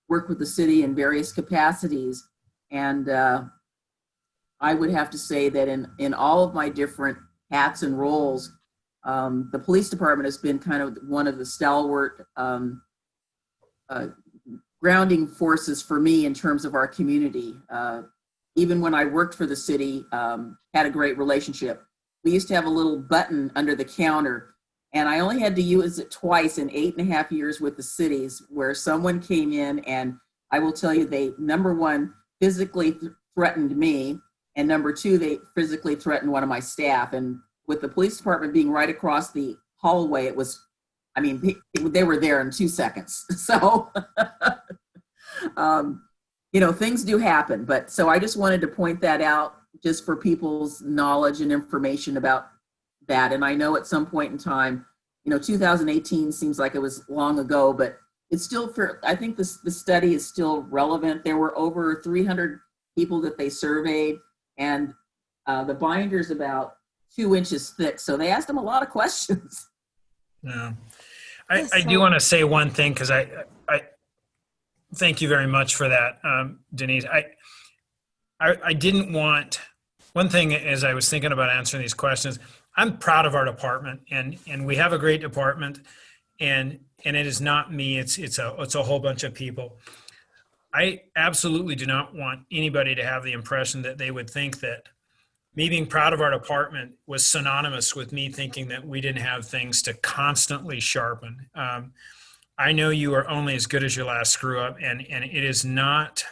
worked with the city in various capacities, and I would have to say that in all of my different hats and roles, the police department has been kind of one of the stalwart grounding forces for me in terms of our community. Even when I worked for the city, had a great relationship. We used to have a little button under the counter, and I only had to use it twice in 8.5 years with the cities, where someone came in, and I will tell you, they, number one, physically threatened me, and number two, they physically threatened one of my staff. And with the police department being right across the hallway, it was, I mean, they were there in 2 seconds. So, you know, things do happen, but so I just wanted to point that out just for people's knowledge and information about that. And I know at some point in time, you know, 2018 seems like it was long ago, but it's still for, I think the study is still relevant. There were over 300 people that they surveyed, and the binder's about 2 inches thick. So they asked them a lot of questions. Yeah. I do want to say one thing, because I thank you very much for that, Denise. I didn't want, one thing as I was thinking about answering these questions, I'm proud of our department, and we have a great department, and and it is not me, it's a whole bunch of people. I absolutely do not want anybody to have the impression that they would think that me being proud of our department was synonymous with me thinking that we didn't have things to constantly sharpen. I know you are only as good as your last screw up, and it is not,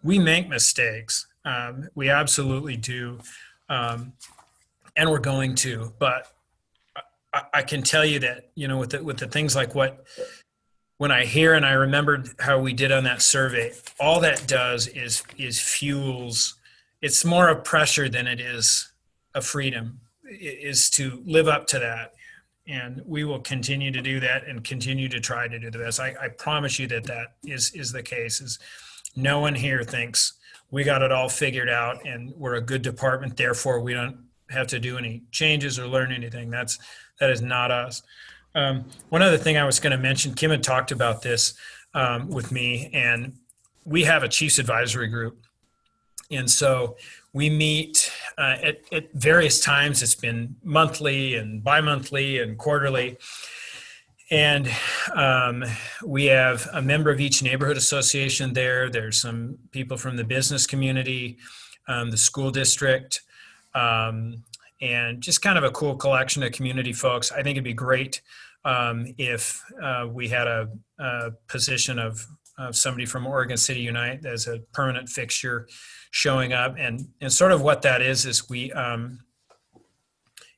we make mistakes. We absolutely do. And we're going to, but I can tell you that, you know, with the things like when I hear and I remembered how we did on that survey, all that does is fuels. It's more a pressure than it is a freedom, is to live up to that. And we will continue to do that and continue to try to do the best. I promise you that is the case. Is no one here thinks we got it all figured out and we're a good department, therefore we don't have to do any changes or learn anything. That is not us. One other thing I was going to mention, Kim had talked about this with me, and we have a Chiefs Advisory Group. And so we meet at various times. It's been monthly and bi-monthly and quarterly. And we have a member of each neighborhood association there. There's some people from the business community, the school district, and just kind of a cool collection of community folks. I think it'd be great if we had a position of somebody from Oregon City Unite as a permanent fixture showing up. And sort of what that is we,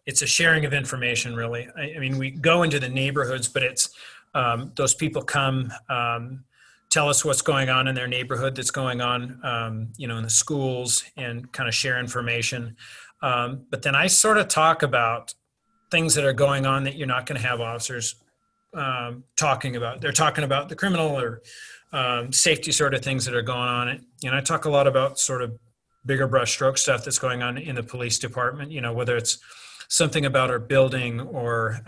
it's a sharing of information, really. I mean, we go into the neighborhoods, but it's those people come, tell us what's going on in their neighborhood that's going on, you know, in the schools, and kind of share information. But then I sort of talk about things that are going on that you're not going to have officers talking about. They're talking about the criminal or safety sort of things that are going on. And I talk a lot about sort of bigger brushstroke stuff that's going on in the police department, you know, whether it's something about our building or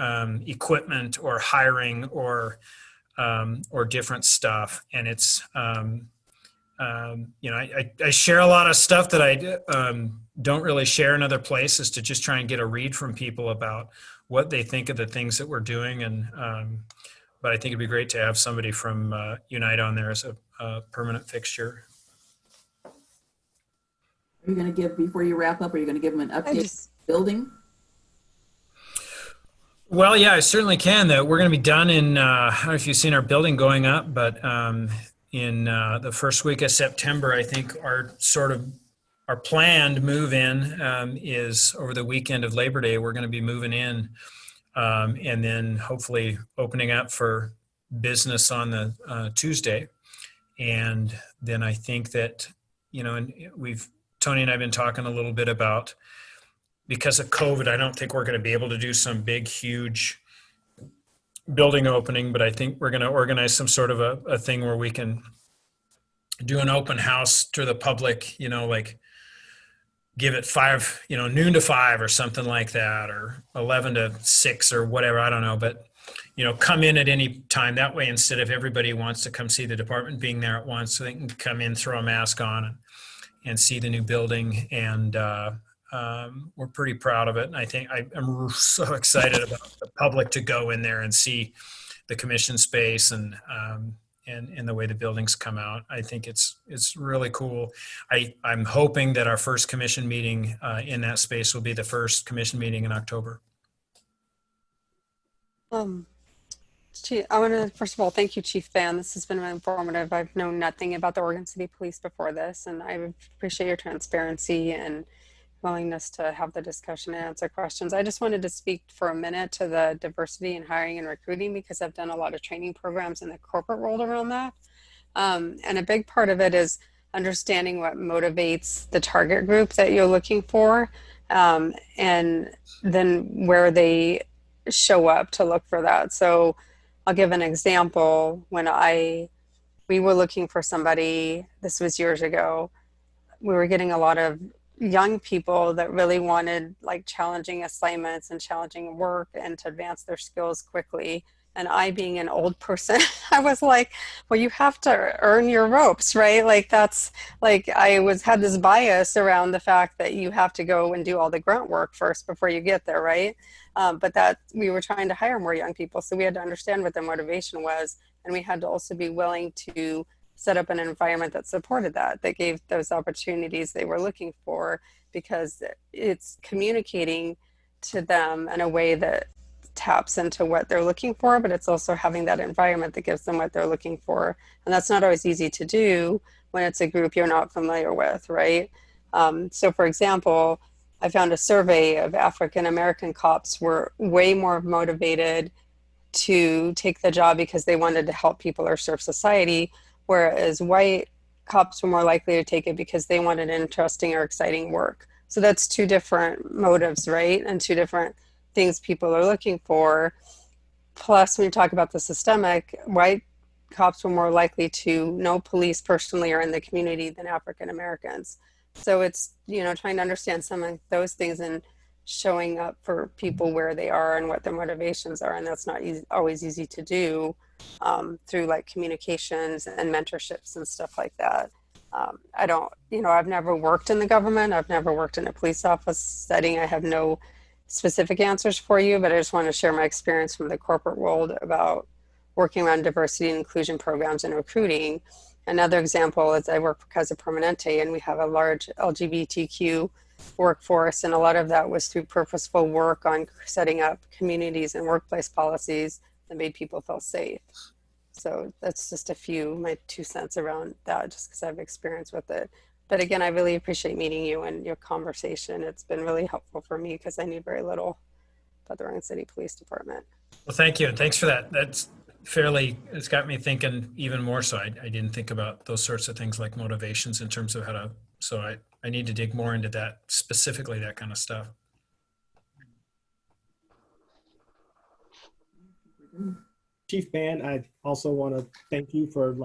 equipment or hiring or different stuff. And it's, you know, I share a lot of stuff that I don't really share in other places, to just try and get a read from people about what they think of the things that we're doing. And but I think it'd be great to have somebody from Unite on there as a permanent fixture. Are you going to give, before you wrap up, are you going to give them an update building? Well, yeah, I certainly can. We're going to be done in, I don't know if you've seen our building going up, but in the first week of September, I think our planned move-in is over the weekend of Labor Day. We're going to be moving in, and then hopefully opening up for business on the Tuesday. And then I think that, you know, and Tony and I have been talking a little bit about, because of COVID, I don't think we're going to be able to do some big, huge building opening, but I think we're going to organize some sort of a thing where we can do an open house to the public, you know, like give it noon to 5 or something like that, or 11 to 6 or whatever. I don't know, but, you know, come in at any time. That way, instead of everybody wants to come see the department being there at once, so they can come in, throw a mask on and see the new building. And, we're pretty proud of it. And I think I'm so excited about the public to go in there and see the commission space and the way the buildings come out. I think it's really cool. I'm hoping that our first commission meeting in that space will be the first commission meeting in October. I want to, first of all, thank you, Chief Van. This has been really informative. I've known nothing about the Oregon City Police before this, and I appreciate your transparency and willingness to have the discussion and answer questions. I just wanted to speak for a minute to the diversity in hiring and recruiting, because I've done a lot of training programs in the corporate world around that. And a big part of it is understanding what motivates the target group that you're looking for, and then where they show up to look for that. So I'll give an example. When we were looking for somebody, this was years ago, we were getting a lot of young people that really wanted like challenging assignments and challenging work and to advance their skills quickly. And I, being an old person, I was like, well, you have to earn your ropes, right? Like that's like had this bias around the fact that you have to go and do all the grunt work first before you get there, right? But that we were trying to hire more young people, so we had to understand what their motivation was, and we had to also be willing to set up an environment that supported that gave those opportunities they were looking for, because it's communicating to them in a way that taps into what they're looking for, but it's also having that environment that gives them what they're looking for. And that's not always easy to do when it's a group you're not familiar with, right? So for example, I found a survey of African American cops were way more motivated to take the job because they wanted to help people or serve society, whereas white cops were more likely to take it because they wanted interesting or exciting work. So that's two different motives, right? And two different things people are looking for. Plus, when you talk about the systemic, white cops were more likely to know police personally or in the community than African Americans. So it's, trying to understand some of those things and showing up for people where they are and what their motivations are. And that's not always easy to do through like communications and mentorships and stuff like that. I've never worked in the government. I've never worked in a police office setting. I have no specific answers for you, but I just want to share my experience from the corporate world about working around diversity and inclusion programs and recruiting. Another example is I work for Casa Permanente, and we have a large LGBTQ workforce, and a lot of that was through purposeful work on setting up communities and workplace policies that made people feel safe. So that's just my 2 cents around that, just because I have experience with it. But again, I really appreciate meeting you and your conversation. It's been really helpful for me because I knew very little about the Oregon City Police Department. Well, thank you. And thanks for that. It's got me thinking even more so. I didn't think about those sorts of things like motivations in terms of so I need to dig more into that, specifically that kind of stuff. Chief Ban, I also want to thank you for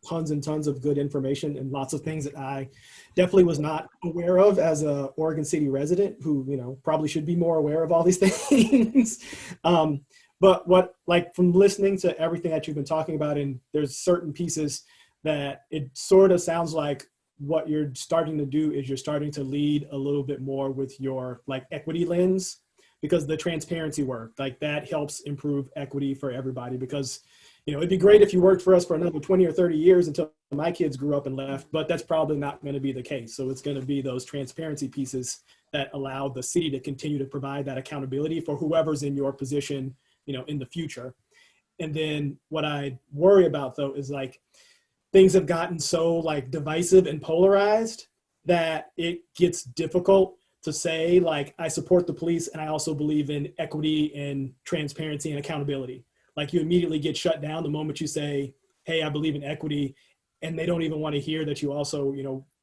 tons and tons of good information and lots of things that I definitely was not aware of as a Oregon City resident who, probably should be more aware of all these things. But from listening to everything that you've been talking about, and there's certain pieces that it sort of sounds like what you're starting to do is you're starting to lead a little bit more with your equity lens, because the transparency work, that helps improve equity for everybody. Because it'd be great if you worked for us for another 20 or 30 years until my kids grew up and left, but that's probably not going to be the case. So it's going to be those transparency pieces that allow the city to continue to provide that accountability for whoever's in your position, in the future. And then what I worry about though is things have gotten so divisive and polarized that it gets difficult to say I support the police and I also believe in equity and transparency and accountability. You immediately get shut down the moment you say, hey, I believe in equity, and they don't even want to hear that you also,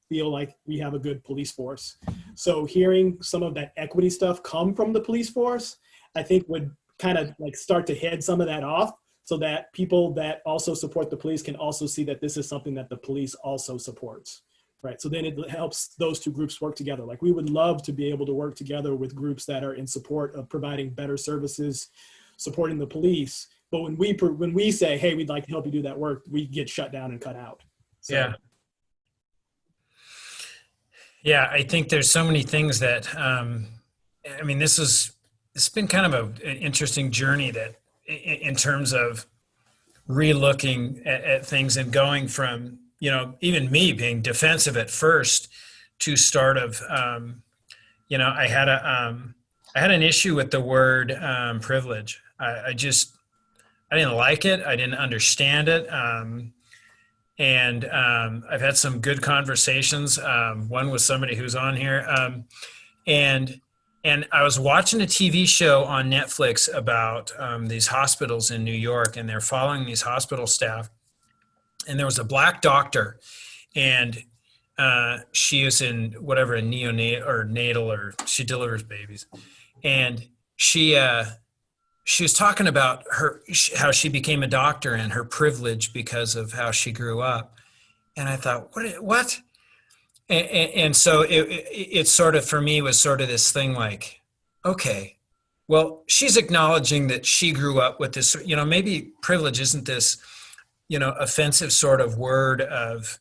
feel like we have a good police force. So hearing some of that equity stuff come from the police force, I think would kind of start to head some of that off, so that people that also support the police can also see that this is something that the police also supports, right? So then it helps those two groups work together. We would love to be able to work together with groups that are in support of providing better services, supporting the police. But when we say, hey, we'd like to help you do that work, we get shut down and cut out. So. Yeah. Yeah, I think there's so many things that, it's been kind of an interesting journey that in terms of re-looking at things and going from, even me being defensive at first to start of, I had an issue with the word privilege. I didn't like it. I didn't understand it. And I've had some good conversations. One with somebody who's on here. And I was watching a TV show on Netflix about these hospitals in New York, and they're following these hospital staff. And there was a Black doctor, and she is in a neonate or natal, or she delivers babies. And she was talking about how she became a doctor and her privilege because of how she grew up. And I thought, what? And so it sort of, for me, was sort of this thing okay, well, she's acknowledging that she grew up with this, maybe privilege isn't this, offensive sort of word of,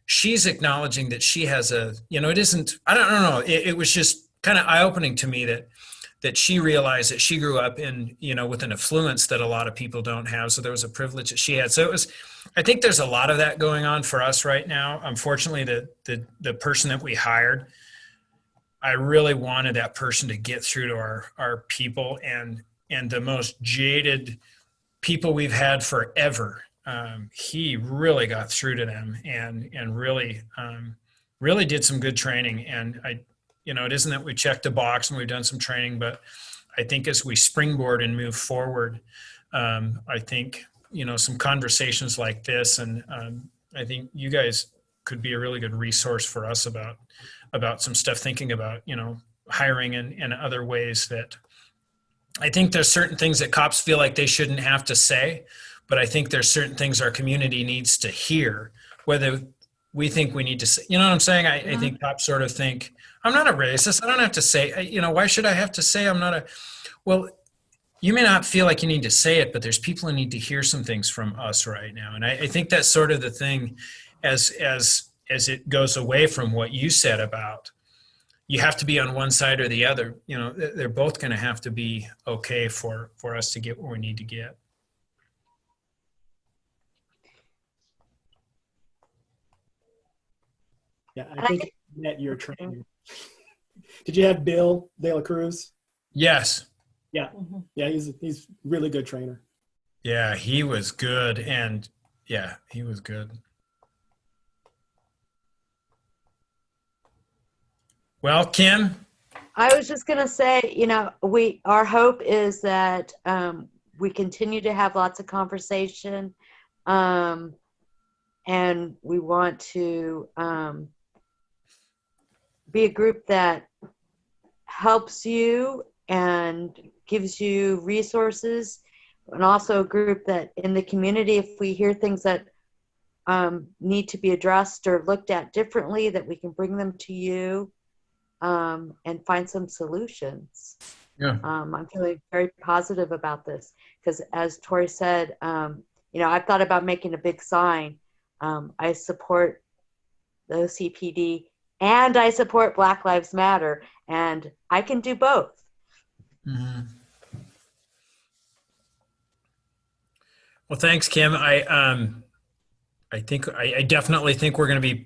she's acknowledging that she has it isn't, I don't know. It was just kind of eye-opening to me that she realized that she grew up in, with an affluence that a lot of people don't have. So there was a privilege that she had. So I think there's a lot of that going on for us right now. Unfortunately, the person that we hired, I really wanted that person to get through to our people and the most jaded people we've had forever. He really got through to them and really did some good training. And it isn't that we checked a box and we've done some training, but I think as we springboard and move forward, I think, some conversations like this, and I think you guys could be a really good resource for us about some stuff, thinking about, hiring and other ways that I think there's certain things that cops feel like they shouldn't have to say, but I think there's certain things our community needs to hear, whether we think we need to say, you know what I'm saying? I think cops sort of think, I'm not a racist. I don't have to say, why should I have to say I'm not well, you may not feel like you need to say it, but there's people who need to hear some things from us right now. And I think that's sort of the thing as it goes away from what you said about, you have to be on one side or the other. They're both going to have to be okay for us to get where we need to get. Yeah, I think that you're training. Did you have Bill De La Cruz? Yes. Yeah, yeah, he's really good trainer. Yeah, he was good, and yeah, he was good. Well, Kim? I was just going to say, our hope is that we continue to have lots of conversation, and we want to be a group that helps you and gives you resources, and also a group that in the community, if we hear things that need to be addressed or looked at differently, that we can bring them to you and find some solutions. Yeah. I'm feeling very positive about this because, as Tori said, I've thought about making a big sign. I support the OCPD and I support Black Lives Matter, and I can do both. Mm-hmm. Well, thanks, Kim. I definitely think we're going to be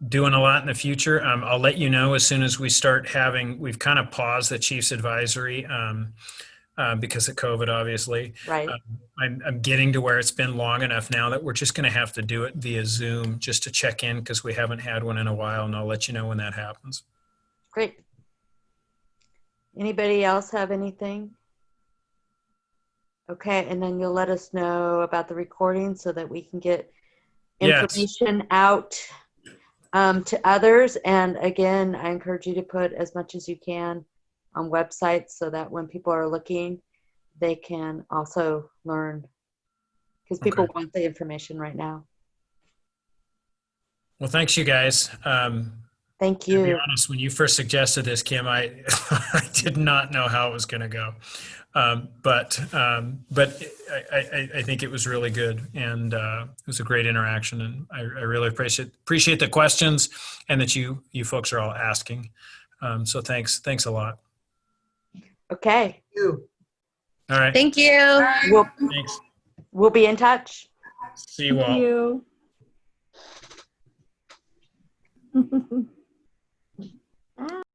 doing a lot in the future. I'll let you know as soon as we start we've kind of paused the Chiefs Advisory because of COVID, obviously. Right. I'm getting to where it's been long enough now that we're just going to have to do it via Zoom just to check in because we haven't had one in a while, and I'll let you know when that happens. Great. Anybody else have anything? Okay, and then you'll let us know about the recording so that we can get information out to others. And again, I encourage you to put as much as you can on websites so that when people are looking, they can also learn, because people want the information right now. Well, thanks, you guys. Thank you. To be honest, when you first suggested this, Kim, I did not know how it was going to go. But I think it was really good, and it was a great interaction, and I really appreciate the questions and that you folks are all asking. So thanks a lot. Okay. Thank you. All right. Thank you. Thanks. We'll be in touch. See you all. Thank you.